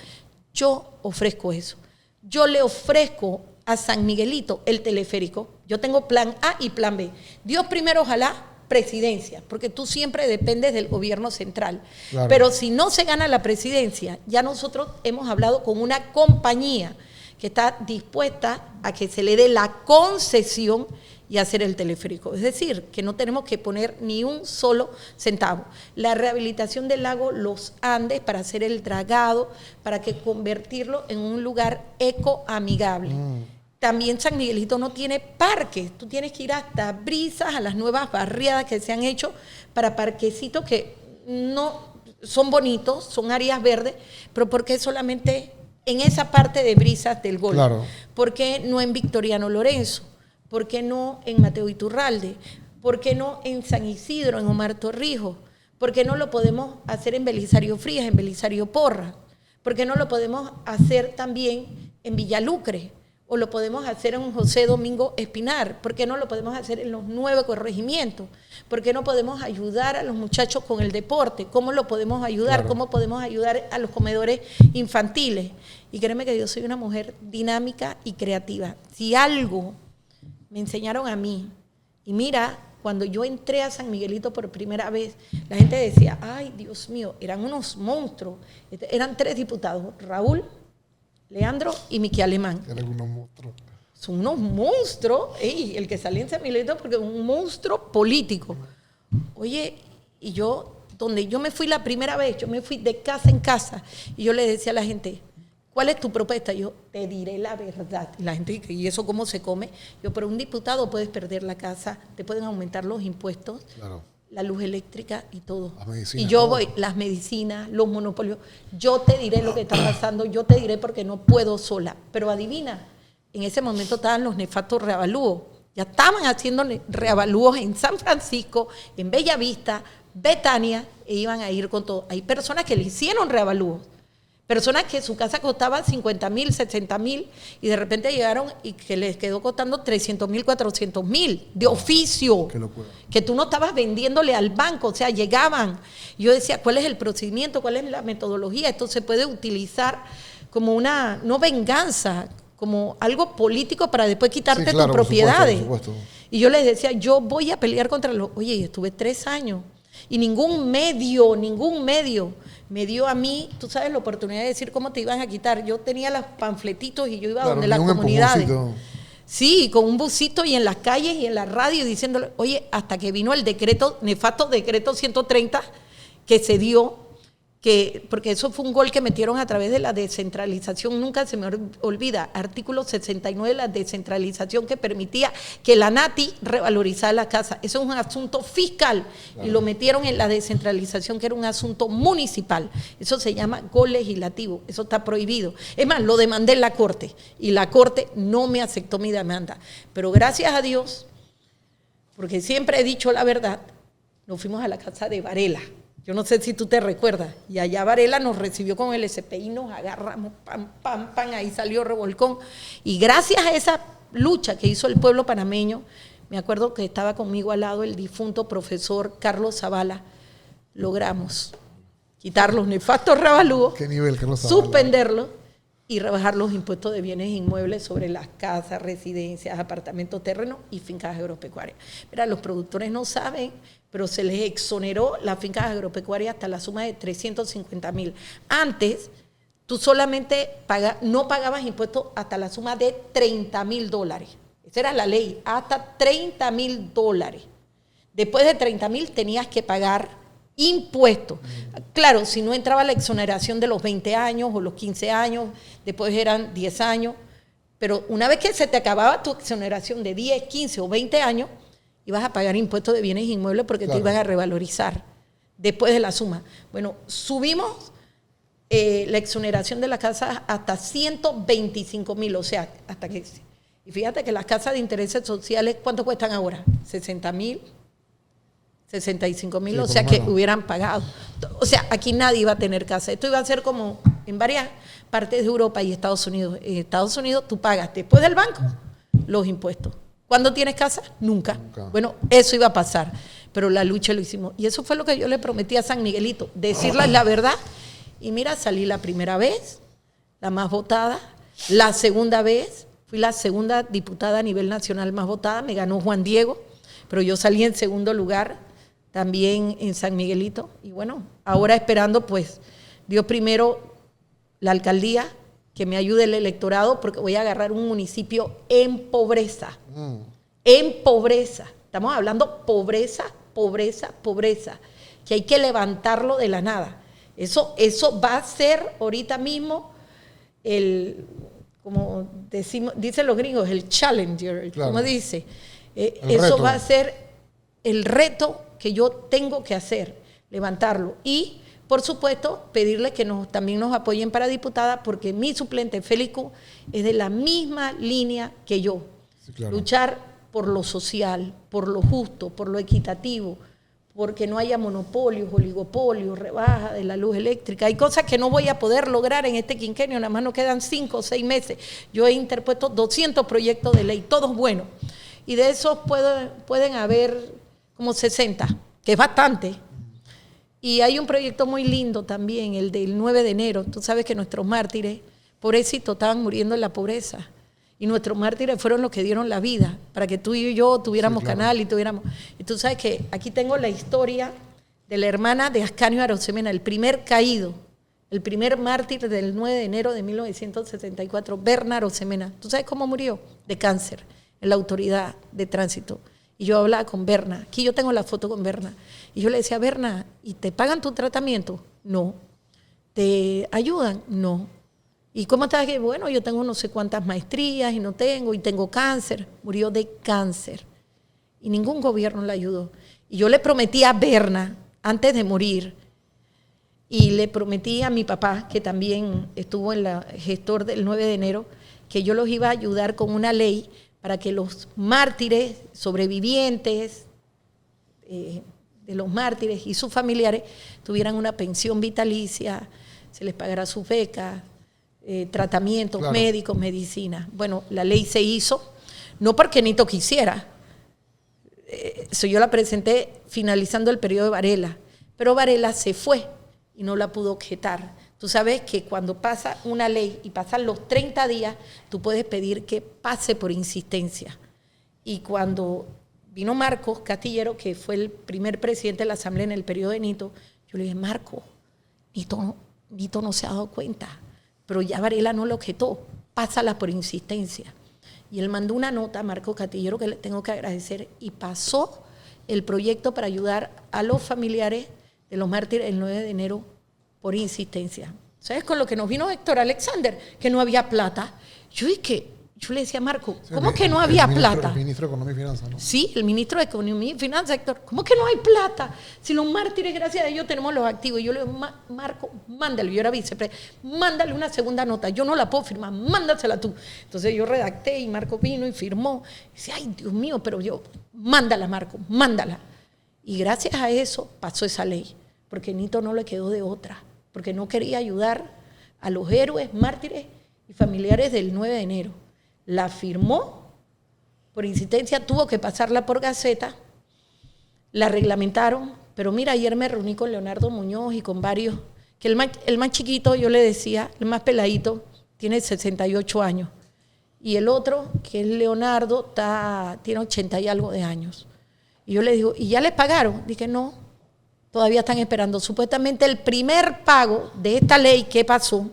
Yo ofrezco eso. Yo le ofrezco a San Miguelito el teleférico. Yo tengo plan A y plan B. Dios primero, ojalá, presidencia, porque tú siempre dependes del gobierno central. Claro. Pero si no se gana la presidencia, ya nosotros hemos hablado con una compañía que está dispuesta a que se le dé la concesión y hacer el teleférico. Es decir, que no tenemos que poner ni un solo centavo. La rehabilitación del lago Los Andes para hacer el dragado, para que convertirlo en un lugar ecoamigable. También San Miguelito no tiene parques. Tú tienes que ir hasta Brisas, a las nuevas barriadas que se han hecho para parquecitos que no son bonitos, son áreas verdes, pero ¿por qué solamente en esa parte de Brisas del Golfo? Claro. ¿Por qué no en Victoriano Lorenzo? ¿Por qué no en Mateo Iturralde? ¿Por qué no en San Isidro, en Omar Torrijos? ¿Por qué no lo podemos hacer en Belisario Frías, en Belisario Porras? ¿Por qué no lo podemos hacer también en Villalucre? ¿O lo podemos hacer en José Domingo Espinar? ¿Por qué no lo podemos hacer en los 9 corregimientos? ¿Por qué no podemos ayudar a los muchachos con el deporte? ¿Cómo lo podemos ayudar? Claro. ¿Cómo podemos ayudar a los comedores infantiles? Y créeme que yo soy una mujer dinámica y creativa. Si algo me enseñaron a mí, y mira, cuando yo entré a San Miguelito por primera vez, la gente decía, ay, Dios mío, eran unos monstruos. Eran 3 diputados, Raúl, Leandro y Miki Alemán. Eran unos monstruos. Son unos monstruos. Ey, el que salía en San Miguelito porque es un monstruo político. Oye, y yo, donde yo me fui la primera vez, yo me fui de casa en casa, y yo le decía a la gente, ¿cuál es tu propuesta? Yo te diré la verdad. Y la gente dice, ¿y eso cómo se come? Yo, pero un diputado puedes perder la casa, te pueden aumentar los impuestos, claro, la luz eléctrica y todo. Y yo voy, las medicinas, los monopolios, yo te diré lo que está pasando, yo te diré porque no puedo sola. Pero adivina, en ese momento estaban los nefastos reavalúos. Ya estaban haciendo reavalúos en San Francisco, en Bellavista, Betania, e iban a ir con todo. Hay personas que le hicieron reavalúos. Personas que su casa costaba 50,000, 60,000 y de repente llegaron y que les quedó costando 300,000, 400,000 de oficio. Qué locura. Que tú no estabas vendiéndole al banco, o sea, llegaban. Yo decía, ¿cuál es el procedimiento? ¿Cuál es la metodología? Esto se puede utilizar como una, no venganza, como algo político para después quitarte sí, claro, tus propiedades. Por supuesto. Y yo les decía, yo voy a pelear contra los... Oye, estuve 3 años y ningún medio me dio a mí, tú sabes, la oportunidad de decir cómo te iban a quitar. Yo tenía los panfletitos y yo iba donde las comunidades. Sí, con un busito y en las calles y en la radio diciéndole, oye, hasta que vino el decreto, nefasto decreto 130 que se dio, porque eso fue un gol que metieron a través de la descentralización, nunca se me olvida, artículo 69 de la descentralización que permitía que la NATI revalorizara la casa. Eso es un asunto fiscal, claro, y lo metieron en la descentralización, que era un asunto municipal. Eso se llama gol legislativo, eso está prohibido. Es más, lo demandé en la Corte y la Corte no me aceptó mi demanda. Pero gracias a Dios, porque siempre he dicho la verdad, nos fuimos a la casa de Varela. Yo no sé si tú te recuerdas. Y allá Varela nos recibió con el SPI, nos agarramos, pam, pam, pam, ahí salió revolcón. Y gracias a esa lucha que hizo el pueblo panameño, me acuerdo que estaba conmigo al lado el difunto profesor Carlos Zavala, logramos quitar los nefastos reavalúos, ¿qué nivel, Carlos Zavala? Suspenderlos y rebajar los impuestos de bienes inmuebles sobre las casas, residencias, apartamentos, terrenos y fincas agropecuarias. Mira, los productores no saben, pero se les exoneró las fincas agropecuarias hasta la suma de 350,000. Antes, tú solamente no pagabas impuestos hasta la suma de $30,000. Esa era la ley, hasta $30,000. Después de 30,000 tenías que pagar impuestos. Claro, si no entraba la exoneración de los 20 años o los 15 años, después eran 10 años, Pero una vez que se te acababa tu exoneración de 10, 15 o 20 años, ibas a pagar impuestos de bienes inmuebles porque te ibas a revalorizar después de la suma. Bueno, subimos la exoneración de las casas hasta 125,000, o sea, hasta que... Y fíjate que las casas de intereses sociales, ¿cuánto cuestan ahora? 60,000, 65,000, o sea que hubieran pagado. O sea, aquí nadie iba a tener casa. Esto iba a ser como en varias partes de Europa y Estados Unidos. En Estados Unidos tú pagas después del banco los impuestos. ¿Cuándo tienes casa? Nunca. Bueno, eso iba a pasar, pero la lucha lo hicimos. Y eso fue lo que yo le prometí a San Miguelito, decirles la verdad. Y mira, salí la primera vez, la más votada, la segunda vez, fui la segunda diputada a nivel nacional más votada, me ganó Juan Diego, pero yo salí en segundo lugar también en San Miguelito. Y bueno, ahora esperando pues, Dios primero, la alcaldía, que me ayude el electorado, porque voy a agarrar un municipio en pobreza. En pobreza. Estamos hablando pobreza, pobreza, pobreza, que hay que levantarlo de la nada. Eso va a ser ahorita mismo como dicen los gringos, el challenger, claro. Como dice. Eso reto. Va a ser el reto que yo tengo que hacer, levantarlo. Y, por supuesto, pedirle que también nos apoyen para diputada, porque mi suplente, Félix, es de la misma línea que yo. Sí, claro. Luchar por lo social, por lo justo, por lo equitativo, porque no haya monopolios, oligopolios, rebaja de la luz eléctrica. Hay cosas que no voy a poder lograr en este quinquenio, nada más nos quedan 5 o 6 meses. Yo he interpuesto 200 proyectos de ley, todos buenos. Y de esos pueden haber como 60, que es bastante. Y hay un proyecto muy lindo también, el del 9 de enero. Tú sabes que nuestros mártires, pobrecitos, estaban muriendo en la pobreza. Y nuestros mártires fueron los que dieron la vida para que tú y yo tuviéramos canal y tuviéramos... Y tú sabes que aquí tengo la historia de la hermana de Ascanio Arosemena, el primer caído, el primer mártir del 9 de enero de 1964, Berna Arosemena. ¿Tú sabes cómo murió? De cáncer, en la autoridad de tránsito. Y yo hablaba con Berna. Aquí yo tengo la foto con Berna. Y yo le decía, Berna, ¿y te pagan tu tratamiento? No. ¿Te ayudan? No. ¿Y cómo estás? Bueno, yo tengo no sé cuántas maestrías y tengo cáncer. Murió de cáncer. Y ningún gobierno la ayudó. Y yo le prometí a Berna, antes de morir, y le prometí a mi papá, que también estuvo en la gestor del 9 de enero, que yo los iba a ayudar con una ley para que los mártires, sobrevivientes de los mártires y sus familiares tuvieran una pensión vitalicia, se les pagara sus becas, tratamientos médicos, medicina. Bueno, la ley se hizo, no porque Nito quisiera. Yo la presenté finalizando el periodo de Varela, pero Varela se fue y no la pudo objetar. Tú sabes que cuando pasa una ley y pasan los 30 días, tú puedes pedir que pase por insistencia. Y cuando vino Marcos Castillero, que fue el primer presidente de la Asamblea en el periodo de Nito, yo le dije, Marco, Nito no se ha dado cuenta, pero ya Varela no lo objetó, pásala por insistencia. Y él mandó una nota a Marcos Castillero, que le tengo que agradecer, y pasó el proyecto para ayudar a los familiares de los mártires el 9 de enero por insistencia. ¿Sabes? Con lo que nos vino Héctor Alexander, que no había plata. Yo le decía a Marco, ¿cómo que no había plata? El ministro de Economía y Finanzas, ¿no? Sí, el ministro de Economía y Finanzas, Héctor. ¿Cómo que no hay plata? Si los mártires, gracias a Dios, tenemos los activos. Y yo le digo, Marco, mándale. Yo era vicepresidente. Mándale una segunda nota. Yo no la puedo firmar, mándasela tú. Entonces yo redacté y Marco vino y firmó. Y dice, ay, Dios mío, pero mándala, Marco, mándala. Y gracias a eso pasó esa ley. Porque Nito no le quedó de otra. Porque no quería ayudar a los héroes, mártires y familiares del 9 de enero. La firmó, por insistencia tuvo que pasarla por Gaceta, la reglamentaron, pero mira, ayer me reuní con Leonardo Muñoz y con varios, que el más chiquito, yo le decía, el más peladito, tiene 68 años, y el otro, que es Leonardo, tiene 80 y algo de años. Y yo le digo, ¿y ya les pagaron? Dije, no, todavía están esperando. Supuestamente el primer pago de esta ley, ¿qué pasó?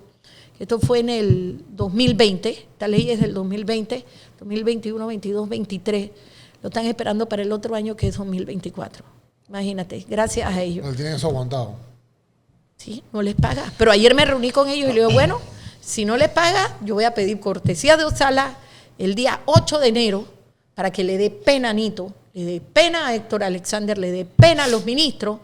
Esto fue en el 2020, esta ley es del 2020, 2021, 22, 23. Lo están esperando para el otro año, que es 2024. Imagínate, gracias a ellos. No tienen eso aguantado. Sí, no les paga. Pero ayer me reuní con ellos y le digo, bueno, Si no le paga, yo voy a pedir cortesía de Osala el día 8 de enero para que le dé pena a Nito, le dé pena a Héctor Alexander, le dé pena a los ministros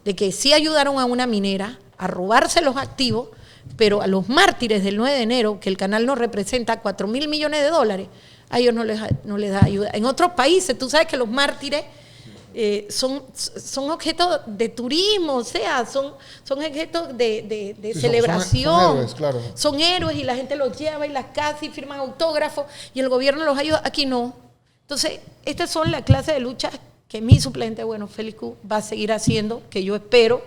de que sí ayudaron a una minera a robarse los activos, pero a los mártires del 9 de enero, que el canal nos representa 4.000 millones de dólares, a ellos no les da ayuda. En otros países, tú sabes que los mártires son objetos de turismo, o sea, son objetos de Sí, celebración. Son héroes, claro. Son héroes y la gente los lleva y las casa y firman autógrafos y el gobierno los ayuda. Aquí no. Entonces, estas son la clase de lucha que mi suplente, bueno, Félix Q, va a seguir haciendo, que yo espero.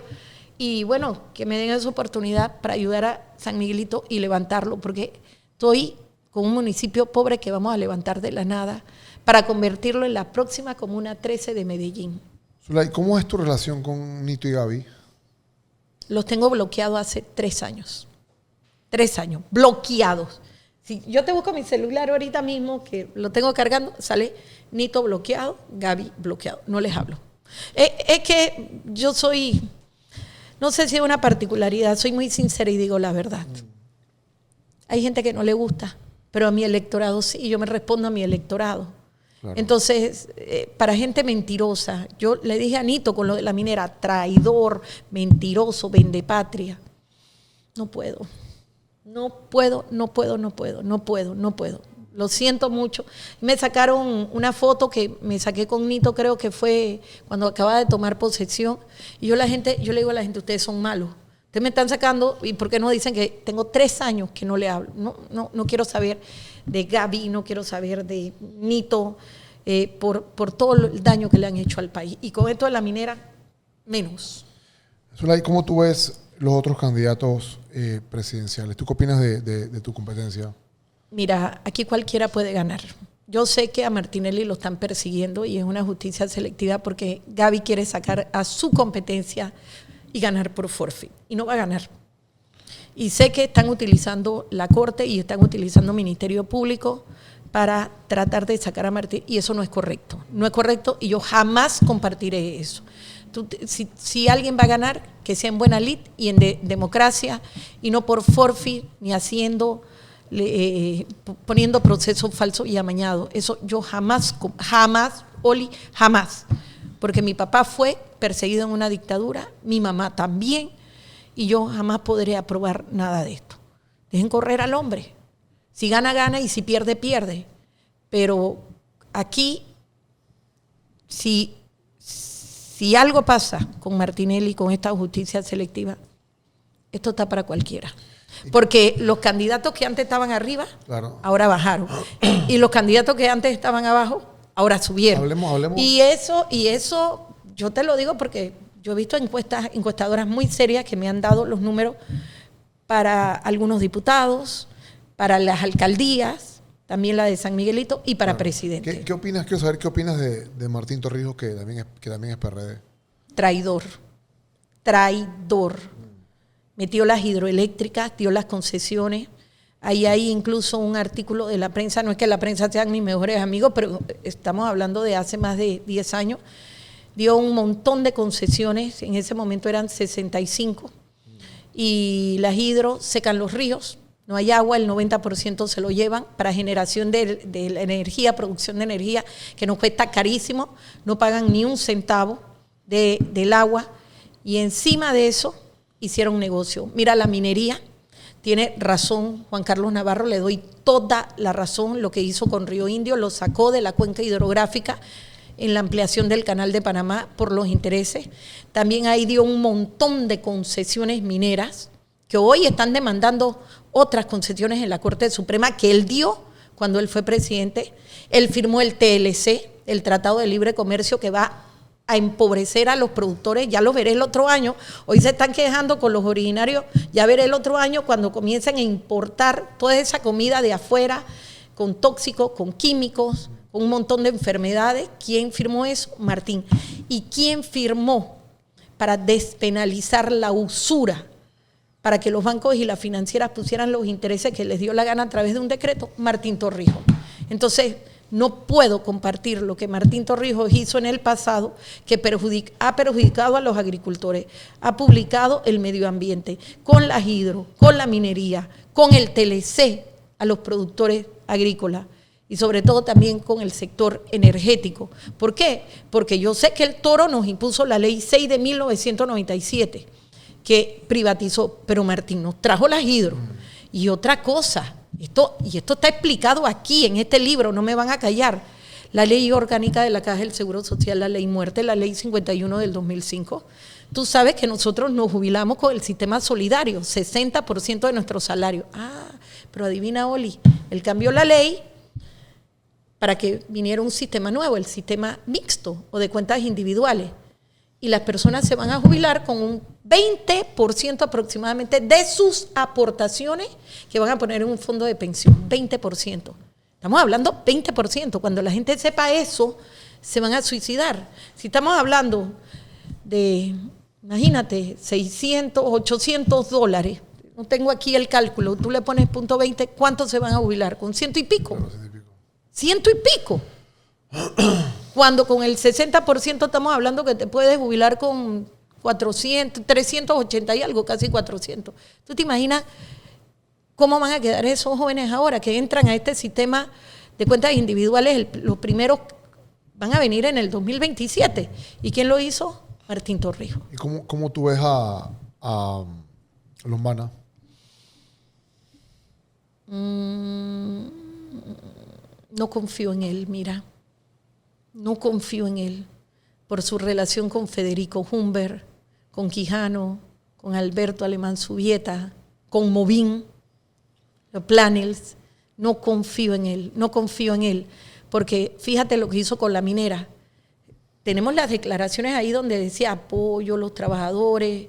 Y bueno, que me den esa oportunidad para ayudar a San Miguelito y levantarlo, porque estoy con un municipio pobre que vamos a levantar de la nada para convertirlo en la próxima Comuna 13 de Medellín. Zulay, ¿cómo es tu relación con Nito y Gaby? Los tengo bloqueados hace 3 años. 3 años, bloqueados. Si yo te busco mi celular ahorita mismo, que lo tengo cargando, sale Nito bloqueado, Gaby bloqueado. No les hablo. Es que yo soy, no sé si es una particularidad, soy muy sincera y digo la verdad. Hay gente que no le gusta, pero a mi electorado sí, yo me respondo a mi electorado. Claro. Entonces, para gente mentirosa, yo le dije a Nito con lo de la minera, traidor, mentiroso, vendepatria. No puedo. Lo siento mucho. Me sacaron una foto que me saqué con Nito, creo que fue cuando acababa de tomar posesión. Y yo le digo a la gente, ustedes son malos. Ustedes me están sacando, ¿y por qué no dicen que tengo 3 años que no le hablo? No quiero saber de Gaby, no quiero saber de Nito, por todo el daño que le han hecho al país. Y con esto de la minera, menos. Zulay, ¿cómo tú ves los otros candidatos presidenciales? ¿Tú qué opinas de tu competencia? Mira, aquí cualquiera puede ganar. Yo sé que a Martinelli lo están persiguiendo y es una justicia selectiva porque Gaby quiere sacar a su competencia y ganar por forfeit. Y no va a ganar. Y sé que están utilizando la Corte y están utilizando Ministerio Público para tratar de sacar a Martinelli. Y eso no es correcto. No es correcto y yo jamás compartiré eso. Si alguien va a ganar, que sea en buena lid y en democracia y no por forfeit ni poniendo procesos falsos y amañados. Eso yo jamás, Oli, jamás. Porque mi papá fue perseguido en una dictadura, mi mamá también, y yo jamás podré aprobar nada de esto. Dejen correr al hombre. Si gana, gana, y si pierde, pierde. Pero aquí, si algo pasa con Martinelli, con esta justicia selectiva, esto está para cualquiera. Porque los candidatos que antes estaban arriba, claro, ahora bajaron. Y los candidatos que antes estaban abajo, ahora subieron. Hablemos. Y eso, yo te lo digo porque yo he visto encuestadoras muy serias que me han dado los números para algunos diputados, para las alcaldías, también la de San Miguelito y para presidente. ¿Qué opinas? Quiero saber qué opinas de Martín Torrijos, que también es PRD. Traidor. Metió las hidroeléctricas, dio las concesiones. Ahí hay incluso un artículo de la prensa, no es que la prensa sean mis mejores amigos, pero estamos hablando de hace más de 10 años. Dio un montón de concesiones, en ese momento eran 65, y las hidro secan los ríos, no hay agua, el 90% se lo llevan para generación de la energía, producción de energía, que nos cuesta carísimo, no pagan ni un centavo del agua, y encima de eso hicieron negocio. Mira, la minería, tiene razón Juan Carlos Navarro, le doy toda la razón. Lo que hizo con Río Indio, lo sacó de la cuenca hidrográfica en la ampliación del Canal de Panamá por los intereses. También ahí dio un montón de concesiones mineras que hoy están demandando otras concesiones en la Corte Suprema que él dio cuando él fue presidente. Él firmó el TLC, el Tratado de Libre Comercio, que va a empobrecer a los productores. Ya los veré el otro año. Hoy se están quejando con los originarios, ya veré el otro año cuando comiencen a importar toda esa comida de afuera con tóxicos, con químicos, con un montón de enfermedades. ¿Quién firmó eso? Martín. ¿Y quién firmó para despenalizar la usura, para que los bancos y las financieras pusieran los intereses que les dio la gana a través de un decreto? Martín Torrijos. Entonces, no puedo compartir lo que Martín Torrijos hizo en el pasado, que ha perjudicado a los agricultores, ha publicado el medio ambiente, con la hidro, con la minería, con el TLC a los productores agrícolas y sobre todo también con el sector energético. ¿Por qué? Porque yo sé que el Toro nos impuso la ley 6 de 1997, que privatizó, pero Martín nos trajo la hidro. Y otra cosa, esto está explicado aquí en este libro, no me van a callar. La ley orgánica de la Caja del Seguro Social, la ley muerte, la ley 51 del 2005. Tú sabes que nosotros nos jubilamos con el sistema solidario, 60% de nuestro salario. Pero adivina, Oli, él cambió la ley para que viniera un sistema nuevo, el sistema mixto o de cuentas individuales. Y las personas se van a jubilar con un 20% aproximadamente de sus aportaciones que van a poner en un fondo de pensión, 20%. Estamos hablando 20%. Cuando la gente sepa eso, se van a suicidar. Si estamos hablando de, imagínate, 600, 800 dólares, no tengo aquí el cálculo, tú le pones punto 20, ¿cuántos se van a jubilar? ¿Con 100 y pico? 100 y pico. Cuando con el 60% estamos hablando que te puedes jubilar con 400, 380 y algo, casi 400. ¿Tú te imaginas cómo van a quedar esos jóvenes ahora que entran a este sistema de cuentas individuales? Los primeros van a venir en el 2027. ¿Y quién lo hizo? Martín Torrijos. ¿Y cómo tú ves a Lombana? No confío en él, mira. No confío en él por su relación con Federico Humbert, con Quijano, con Alberto Alemán Subieta, con Movín, los Planels. No confío en él, porque fíjate lo que hizo con la minera. Tenemos las declaraciones ahí donde decía apoyo a los trabajadores.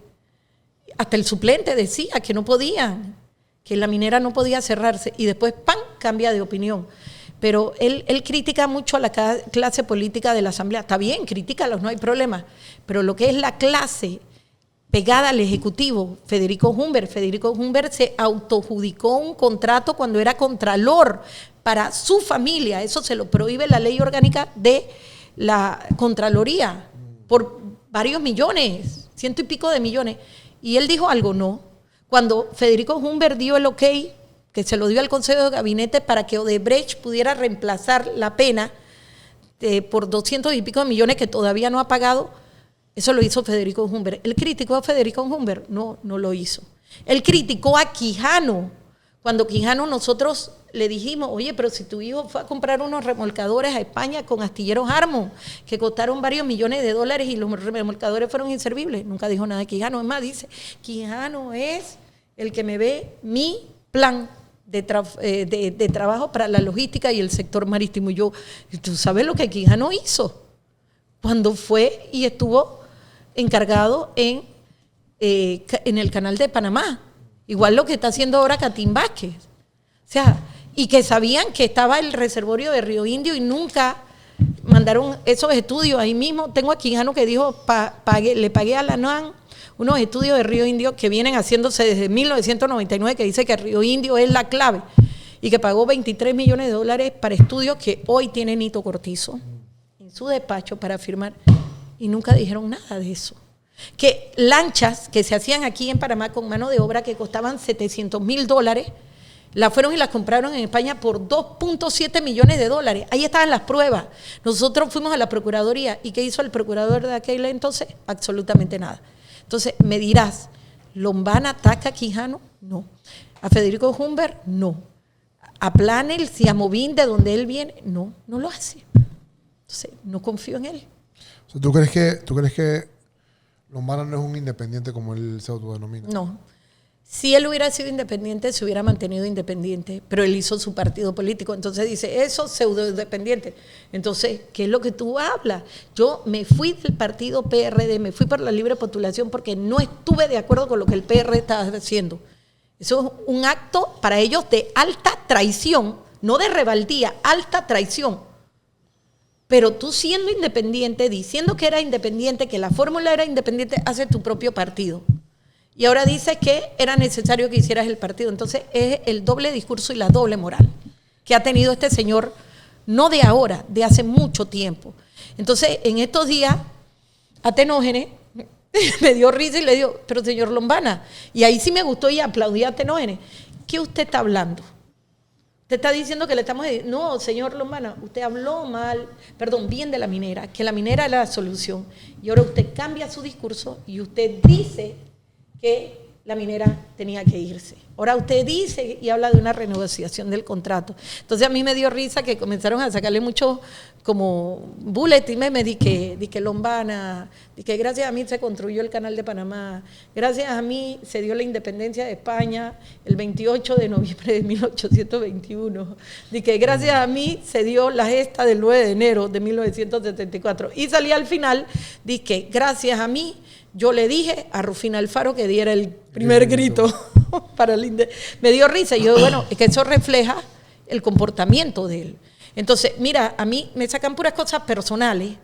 Hasta el suplente decía que no podían, que la minera no podía cerrarse. Y después, ¡pam!, cambia de opinión. Pero él critica mucho a la clase política de la Asamblea. Está bien, critícalos, no hay problema. Pero lo que es la clase pegada al Ejecutivo, Federico Humbert se autojudicó un contrato cuando era contralor para su familia. Eso se lo prohíbe la ley orgánica de la Contraloría por varios millones, 100 y pico de millones. Y él dijo algo, no. Cuando Federico Humbert dio el ok, que se lo dio al Consejo de Gabinete para que Odebrecht pudiera reemplazar la pena por 200 y pico de millones que todavía no ha pagado, eso lo hizo Federico Humbert. ¿Él criticó a Federico Humbert? No, no lo hizo. Él criticó a Quijano. Cuando Quijano nosotros le dijimos, oye, pero si tu hijo fue a comprar unos remolcadores a España con astilleros Harmon, que costaron varios millones de dólares y los remolcadores fueron inservibles. Nunca dijo nada de Quijano. Es más, dice, Quijano es el que me ve mi plan de trabajo para la logística y el sector marítimo. Y yo, ¿tú sabes lo que Quijano hizo? Cuando fue y estuvo encargado en el canal de Panamá. Igual lo que está haciendo ahora Catín Vázquez. O sea, y que sabían que estaba el reservorio de Río Indio y nunca mandaron esos estudios ahí mismo. Tengo a Quijano que dijo, le pagué a la NOAN unos estudios de Río Indio que vienen haciéndose desde 1999, que dice que Río Indio es la clave, y que pagó 23 millones de dólares para estudios que hoy tiene Nito Cortizo en su despacho para firmar, y nunca dijeron nada de eso. Que lanchas que se hacían aquí en Panamá con mano de obra que costaban $700,000, las fueron y las compraron en España por 2.7 millones de dólares. Ahí estaban las pruebas. Nosotros fuimos a la Procuraduría. ¿Y qué hizo el procurador de aquel entonces? Absolutamente nada. Entonces me dirás, ¿Lombana ataca a Quijano? No. ¿A Federico Humbert? No. ¿A Planels y a Movín, de donde él viene? No, no lo hace. Entonces no confío en él. O sea, ¿tú crees que Lombana no es un independiente como él se autodenomina? No. Si él hubiera sido independiente, se hubiera mantenido independiente, pero él hizo su partido político. Entonces dice, eso pseudo independiente. Entonces, ¿qué es lo que tú hablas? Yo me fui del partido PRD, me fui por la libre postulación porque no estuve de acuerdo con lo que el PRD estaba haciendo. Eso es un acto para ellos de alta traición, no de rebeldía, alta traición. Pero tú siendo independiente, diciendo que era independiente, que la fórmula era independiente, haces tu propio partido. Y ahora dices que era necesario que hicieras el partido. Entonces es el doble discurso y la doble moral que ha tenido este señor no de ahora, de hace mucho tiempo. Entonces, en estos días, Atenógenes me dio risa y le digo, pero señor Lombana, y ahí sí me gustó y aplaudí a Atenógenes. ¿Qué usted está hablando? Usted está diciendo que le estamos... No, señor Lombana, usted habló mal, bien de la minera, que la minera era la solución. Y ahora usted cambia su discurso y usted dice que la minera tenía que irse. Ahora usted dice y habla de una renegociación del contrato. Entonces a mí me dio risa que comenzaron a sacarle mucho como bulletin, me di que Lombana, di que gracias a mí se construyó el canal de Panamá, gracias a mí se dio la independencia de España el 28 de noviembre de 1821, di que gracias a mí se dio la gesta del 9 de enero de 1974 y salí al final, di que gracias a mí yo le dije a Rufina Alfaro que diera el primer grito para el me dio risa y yo, bueno, es que eso refleja el comportamiento de él. Entonces, mira, a mí me sacan puras cosas personales,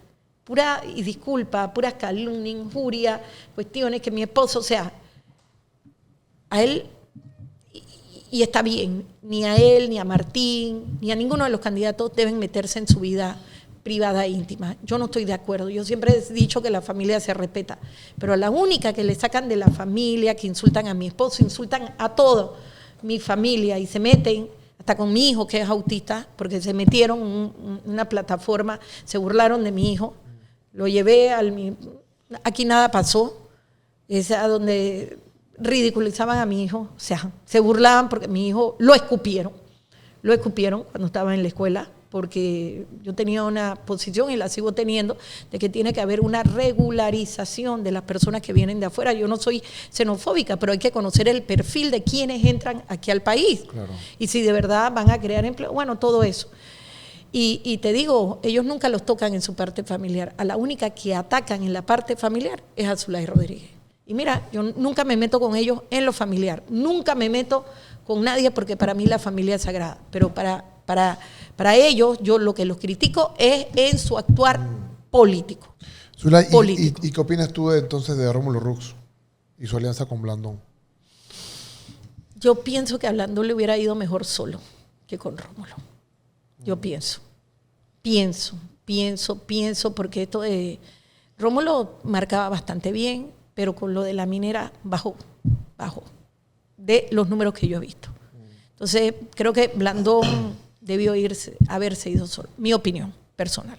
y disculpa, puras calumnias, injurias, cuestiones que mi esposo, o sea, a él, y está bien, ni a él, ni a Martín, ni a ninguno de los candidatos deben meterse en su vida privada e íntima. Yo no estoy de acuerdo. Yo siempre he dicho que la familia se respeta, pero a la única que le sacan de la familia, que insultan a mi esposo, insultan a todo mi familia y se meten hasta con mi hijo que es autista, porque se metieron en una plataforma, se burlaron de mi hijo, lo llevé aquí nada pasó, es a donde ridiculizaban a mi hijo, o sea, se burlaban porque mi hijo lo escupieron cuando estaba en la escuela, porque yo tenía una posición y la sigo teniendo, de que tiene que haber una regularización de las personas que vienen de afuera. Yo no soy xenofóbica, pero hay que conocer el perfil de quienes entran aquí al país. Claro. Y si de verdad van a crear empleo, bueno, todo eso. Y te digo, ellos nunca los tocan en su parte familiar. A la única que atacan en la parte familiar es a Zulay Rodríguez. Y mira, yo nunca me meto con ellos en lo familiar. Nunca me meto con nadie porque para mí la familia es sagrada. Pero para ellos, yo lo que los critico es en su actuar político. Zulay, ¿y qué opinas tú entonces de Rómulo Rux y su alianza con Blandón? Yo pienso que a Blandón le hubiera ido mejor solo que con Rómulo. Yo pienso, porque esto de Rómulo marcaba bastante bien, pero con lo de la minera bajó, de los números que yo he visto. Entonces, creo que Blandón debió haberse ido solo. Mi opinión personal.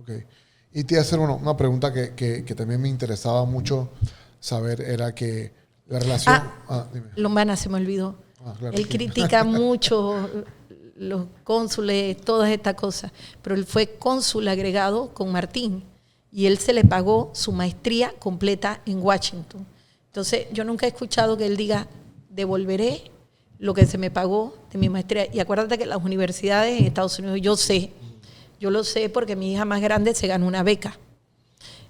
Ok. Y te iba a hacer una pregunta que también me interesaba mucho saber, era que la relación... dime. Lombana, se me olvidó. Claro, él critica mucho los cónsules, todas estas cosas, pero él fue cónsul agregado con Martín y él se le pagó su maestría completa en Washington. Entonces, yo nunca he escuchado que él diga, devolveré lo que se me pagó de mi maestría. Y acuérdate que las universidades en Estados Unidos, yo lo sé porque mi hija más grande se ganó una beca.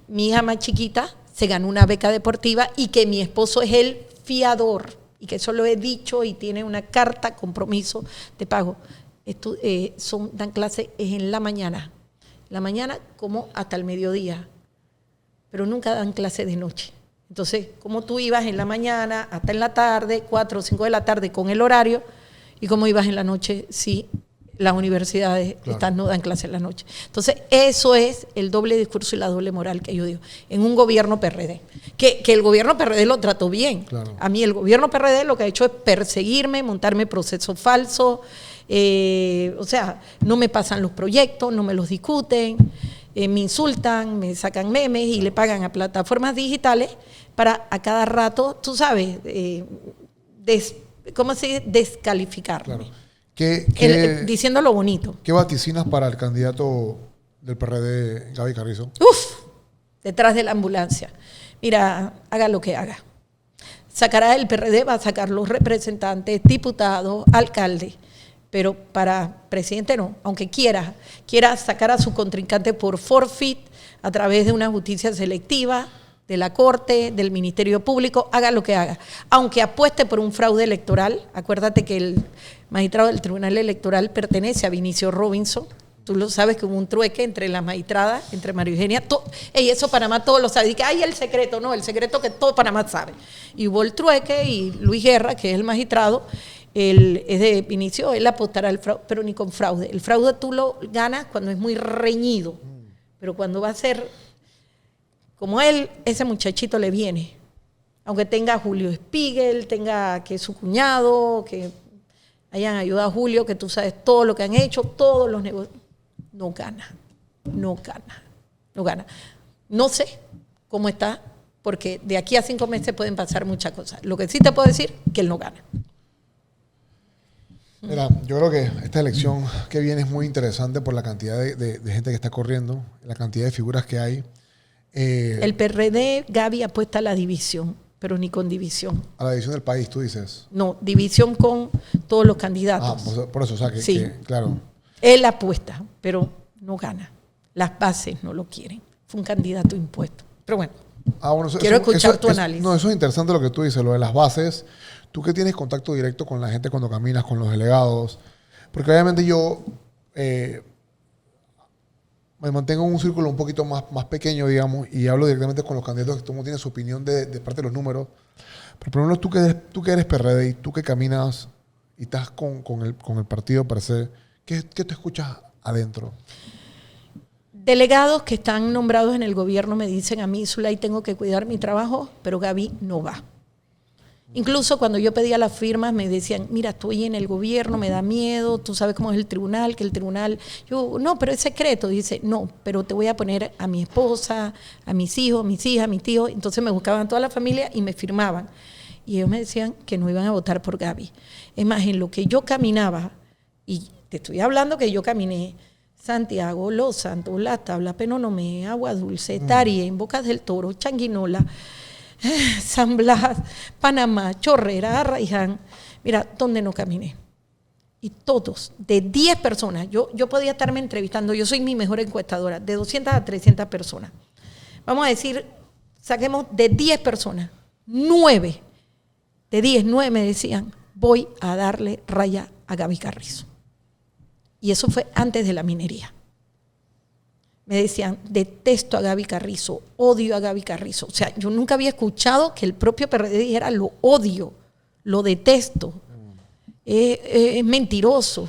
Mi hija más chiquita se ganó una beca deportiva y que mi esposo es el fiador. Y que eso lo he dicho y tiene una carta compromiso de pago. Dan clase en la mañana como hasta el mediodía, pero nunca dan clase de noche. Entonces, como tú ibas en la mañana hasta en la tarde, 4 o 5 de la tarde con el horario, y como ibas en la noche, sí, las universidades no dan clase en la noche. Entonces, eso es el doble discurso y la doble moral que yo digo, en un gobierno PRD. Que el gobierno PRD lo trató bien. Claro. A mí el gobierno PRD lo que ha hecho es perseguirme, montarme procesos falsos, o sea, no me pasan los proyectos, no me los discuten, me insultan, me sacan memes y le pagan a plataformas digitales para a cada rato, tú sabes, ¿cómo se dice? Descalificarme. Claro. Diciendo lo bonito. ¿Qué vaticinas para el candidato del PRD, Gaby Carrizo? Detrás de la ambulancia. Mira, haga lo que haga. Sacará el PRD, va a sacar los representantes, diputados, alcaldes, pero para presidente no, aunque quiera sacar a su contrincante por forfeit a través de una justicia selectiva, de la Corte, del Ministerio Público, haga lo que haga. Aunque apueste por un fraude electoral, acuérdate que el magistrado del Tribunal Electoral pertenece a Vinicio Robinson, tú lo sabes que hubo un trueque entre las magistradas, entre María Eugenia, y eso Panamá todos lo sabe, y que hay el secreto, no, el secreto que todo Panamá sabe. Y hubo el trueque y Luis Guerra, que es el magistrado, Él es de Vinicio, él apostará al fraude, pero ni con fraude. El fraude tú lo ganas cuando es muy reñido, pero cuando va a ser como él, ese muchachito le viene. Aunque tenga a Julio Spiegel, tenga que su cuñado, que hayan ayudado a Julio, que tú sabes todo lo que han hecho, todos los negocios. No gana. No sé cómo está, porque de aquí a 5 meses pueden pasar muchas cosas. Lo que sí te puedo decir es que él no gana. Mira, yo creo que esta elección que viene es muy interesante por la cantidad de gente que está corriendo, la cantidad de figuras que hay. El PRD, Gaby, apuesta a la división, pero ni con división. A la división del país, tú dices. No, división con todos los candidatos. Por eso, o sea, sí. Claro. Él apuesta, pero no gana. Las bases no lo quieren. Fue un candidato impuesto. Pero bueno, quiero escuchar tu análisis. No, eso es interesante lo que tú dices, lo de las bases. Tú que tienes contacto directo con la gente cuando caminas, con los delegados. Porque obviamente yo me mantengo en un círculo un poquito más pequeño, digamos, y hablo directamente con los candidatos que todo el mundo tiene su opinión de parte de los números. Pero por lo menos tú que eres PRD y tú que caminas y estás con el partido per se, ¿qué te escuchas adentro? Delegados que están nombrados en el gobierno me dicen a mí, Zulay, tengo que cuidar mi trabajo, pero Gaby no va. Incluso cuando yo pedía las firmas me decían, mira, estoy en el gobierno, me da miedo, tú sabes cómo es el tribunal, que el tribunal... Yo, no, pero es secreto. Dice, no, pero te voy a poner a mi esposa, a mis hijos, mis hijas, a mi tío. Entonces me buscaban toda la familia y me firmaban. Y ellos me decían que no iban a votar por Gaby. Es más, en lo que yo caminaba, y te estoy hablando que yo caminé Santiago, Los Santos, La Tabla, Penonomé, Agua Dulce, Tarien, Bocas del Toro, Changuinola, San Blas, Panamá, Chorrera, Arraiján. Mira, ¿dónde no caminé? Y todos, de 10 personas, yo podía estarme entrevistando, yo soy mi mejor encuestadora, de 200 a 300 personas. Vamos a decir, saquemos de 10 personas, 9, de 10, 9 me decían, voy a darle raya a Gaby Carrizo. Y eso fue antes de la minería. Me decían, detesto a Gaby Carrizo, odio a Gaby Carrizo. O sea, yo nunca había escuchado que el propio PRD dijera lo odio, lo detesto. Es mentiroso,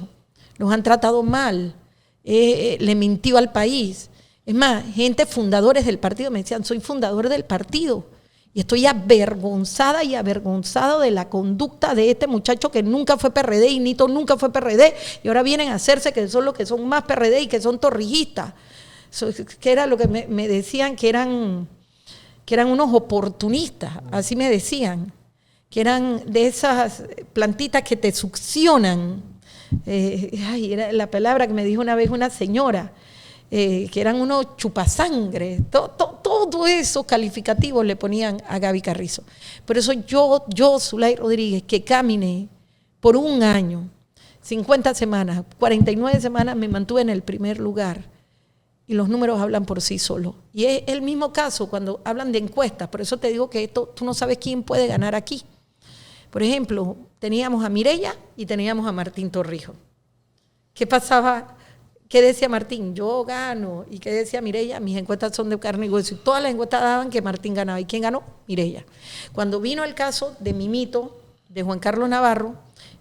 nos han tratado mal, le mintió al país. Es más, gente fundadores del partido me decían, soy fundador del partido. Y estoy avergonzada y avergonzado de la conducta de este muchacho que nunca fue PRD y Nito nunca fue PRD. Y ahora vienen a hacerse que son los que son más PRD y que son torrijistas. Que era lo que me decían, que eran unos oportunistas, así me decían, que eran de esas plantitas que te succionan. Era la palabra que me dijo una vez una señora, que eran unos chupasangre. Todos esos calificativos le ponían a Gaby Carrizo. Por eso yo, Zulay Rodríguez, que caminé por un año, 50 semanas, 49 semanas, me mantuve en el primer lugar. Y los números hablan por sí solos. Y es el mismo caso cuando hablan de encuestas. Por eso te digo que tú no sabes quién puede ganar aquí. Por ejemplo, teníamos a Mireya y teníamos a Martín Torrijos. ¿Qué pasaba? ¿Qué decía Martín? Yo gano. ¿Y qué decía Mireya? Mis encuestas son de carne y hueso. Y todas las encuestas daban que Martín ganaba. ¿Y quién ganó? Mireya. Cuando vino el caso de Mimito, de Juan Carlos Navarro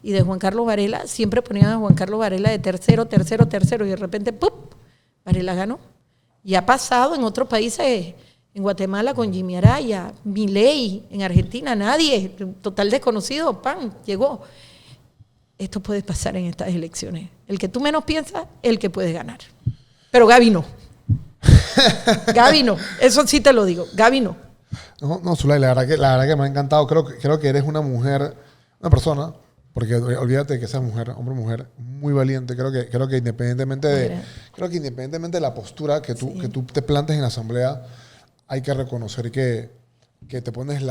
y de Juan Carlos Varela, siempre ponían a Juan Carlos Varela de tercero, y de repente, ¡pum!, Varela ganó. Y ha pasado en otros países, en Guatemala con Jimmy Araya, Milei, en Argentina nadie, total desconocido, ¡pam!, llegó. Esto puede pasar en estas elecciones. El que tú menos piensas, el que puede ganar. Pero Gaby no. Gaby no. Eso sí te lo digo. Gaby no. No, Zulay, la verdad que me ha encantado. Creo que eres una mujer, una persona, porque olvídate de que seas mujer, hombre o mujer, muy valiente. Creo que independientemente de la postura que tú te plantes en la asamblea, hay que reconocer que te pones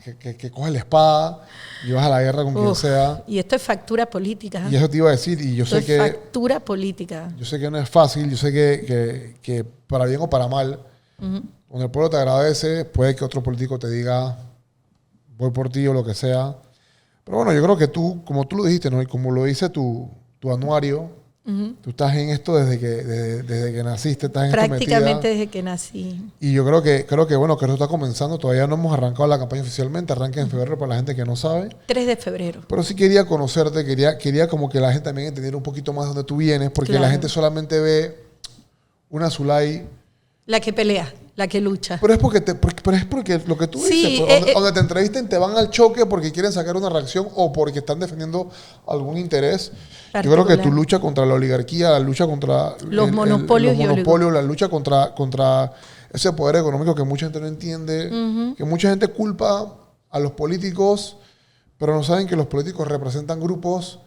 que coges la espada y vas a la guerra con quien sea. Y esto es factura política. Y eso te iba a decir, y yo sé que... factura política. Yo sé que no es fácil, yo sé que para bien o para mal, cuando el pueblo te agradece, puede que otro político te diga, voy por ti o lo que sea. Pero bueno, yo creo que tú, como tú lo dijiste, ¿no?, y como lo dice tu anuario, Tú estás en esto desde que naciste, estás en esto Prácticamente metida. desde que nací. Y yo creo que bueno, que eso está comenzando. Todavía no hemos arrancado la campaña oficialmente. Arranca en febrero para la gente que no sabe. 3 de febrero. Pero sí quería conocerte, quería como que la gente también entendiera un poquito más de dónde tú vienes, porque Claro. la gente solamente ve una Zulay. La que pelea, la que lucha. Pero es porque lo que tú Sí, dices, pues, donde te entrevisten te van al choque porque quieren sacar una reacción o porque están defendiendo algún interés. Yo creo que tu lucha contra la oligarquía, la lucha contra Los monopolios y la lucha contra ese poder económico que mucha gente no entiende, que mucha gente culpa a los políticos, pero no saben que los políticos representan grupos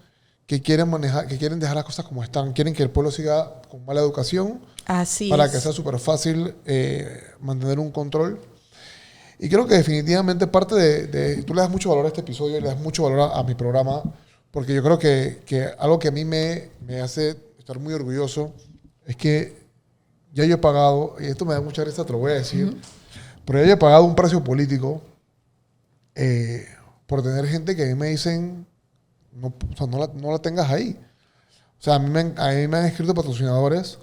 que quieren manejar, que quieren dejar las cosas como están, quieren que el pueblo siga con mala educación. Así Para es. que sea súper fácil mantener un control. Y creo que definitivamente parte tú le das mucho valor a este episodio y le das mucho valor a mi programa, porque yo creo que algo que a mí me hace estar muy orgulloso es que ya yo he pagado, y esto me da mucha risa, te lo voy a decir, pero ya yo he pagado un precio político por tener gente que a mí me dicen, no, o sea, no la tengas ahí. O sea, a mí me han escrito patrocinadores,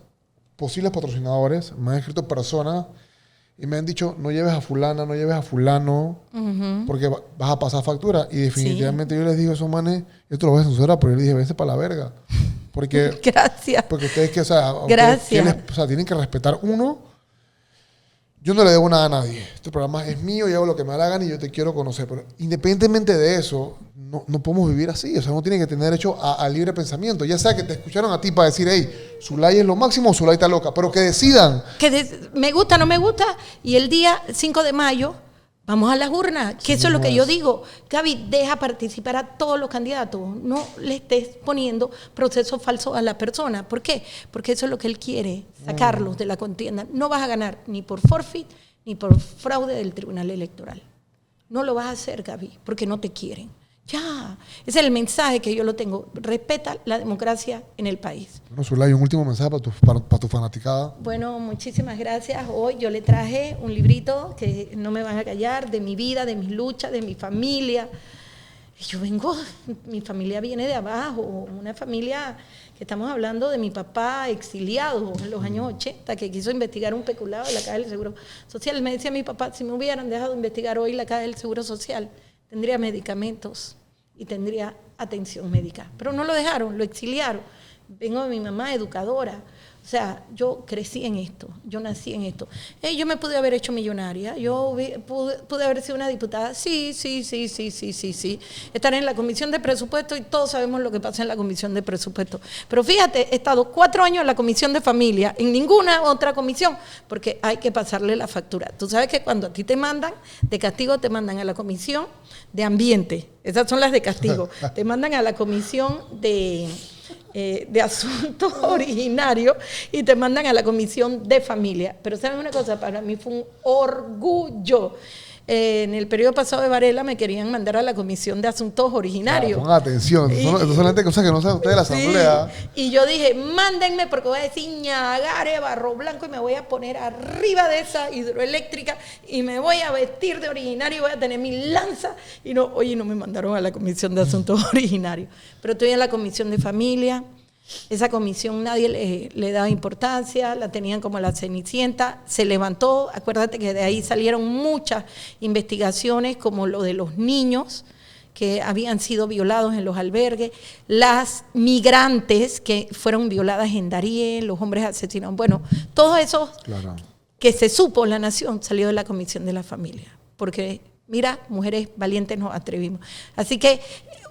posibles patrocinadores, me han escrito personas y me han dicho, no lleves a fulana, no lleves a fulano, porque vas a pasar factura. Y definitivamente yo les digo a esos manes, esto lo voy a censurar, pero yo les dije, vete para la verga. Porque, Gracias. porque ustedes que, o sea, Gracias. o sea, tienen que respetar uno. Yo no le debo nada a nadie. Este programa es mío, yo hago lo que me da la gana y yo te quiero conocer. Pero independientemente de eso, no podemos vivir así. O sea, uno tiene que tener derecho a libre pensamiento. Ya sea que te escucharon a ti para decir, hey, Zulay es lo máximo o Zulay está loca. Pero que decidan. Me gusta, no me gusta. Y el día 5 de mayo vamos a las urnas. Que eso es lo que yo digo. Gaby, deja participar a todos los candidatos. No le estés poniendo procesos falsos a la persona. ¿Por qué? Porque eso es lo que él quiere, sacarlos de la contienda. No vas a ganar ni por forfeit ni por fraude del Tribunal Electoral. No lo vas a hacer, Gaby, porque no te quieren. Ya, ese es el mensaje que yo lo tengo. Respeta la democracia en el país. Bueno, Zulay, un último mensaje para tu fanaticada. Bueno, muchísimas gracias. Hoy yo le traje un librito que no me van a callar, de mi vida, de mis luchas, de mi familia. Yo vengo, mi familia viene de abajo, una familia que estamos hablando de mi papá exiliado en los años 80, que quiso investigar un peculado de la Caja del Seguro Social. Me decía mi papá, si me hubieran dejado investigar hoy la Caja del Seguro Social, tendría medicamentos y tendría atención médica. Pero no lo dejaron, lo exiliaron. Vengo de mi mamá, educadora. O sea, yo crecí en esto, yo nací en esto. Yo me pude haber hecho millonaria, yo pude haber sido una diputada, sí. Estar en la comisión de presupuesto y todos sabemos lo que pasa en la comisión de presupuesto. Pero fíjate, he estado 4 años en la comisión de familia, en ninguna otra comisión, porque hay que pasarle la factura. Tú sabes que cuando a ti te mandan, de castigo te mandan a la comisión de ambiente, esas son las de castigo, te mandan a la comisión de asuntos originarios y te mandan a la comisión de familia. Pero ¿saben una cosa? Para mí fue un orgullo. En el periodo pasado de Varela me querían mandar a la comisión de asuntos originarios. Pongan atención, son solamente cosas que no saben ustedes de la asamblea. Y yo dije, mándenme porque voy a decir Ñagare, Barro Blanco y me voy a poner arriba de esa hidroeléctrica y me voy a vestir de originario y voy a tener mi lanza. Y no, oye, no me mandaron a la comisión de asuntos originarios. Pero estoy en la comisión de familia. Esa comisión nadie le daba importancia, la tenían como la Cenicienta, se levantó, acuérdate que de ahí salieron muchas investigaciones como lo de los niños que habían sido violados en los albergues, las migrantes que fueron violadas en Darién, los hombres asesinados, bueno, todo eso que se supo la nación salió de la comisión de la familia, porque mira, mujeres valientes nos atrevimos. Así que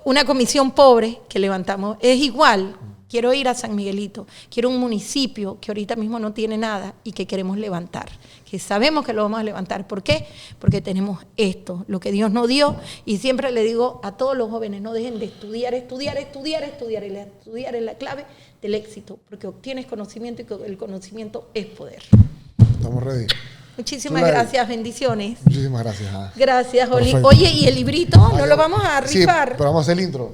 una comisión pobre que levantamos es igual. Quiero ir a San Miguelito, quiero un municipio que ahorita mismo no tiene nada y que queremos levantar, que sabemos que lo vamos a levantar. ¿Por qué? Porque tenemos esto, lo que Dios nos dio, y siempre le digo a todos los jóvenes, no dejen de estudiar, y el estudiar es la clave del éxito, porque obtienes conocimiento y el conocimiento es poder. Estamos ready. Muchísimas gracias, bendiciones. Muchísimas gracias. Gracias, Oli. Perfecto. Oye, ¿y el librito? ¿No lo vamos a rifar? Sí, pero vamos a hacer el intro.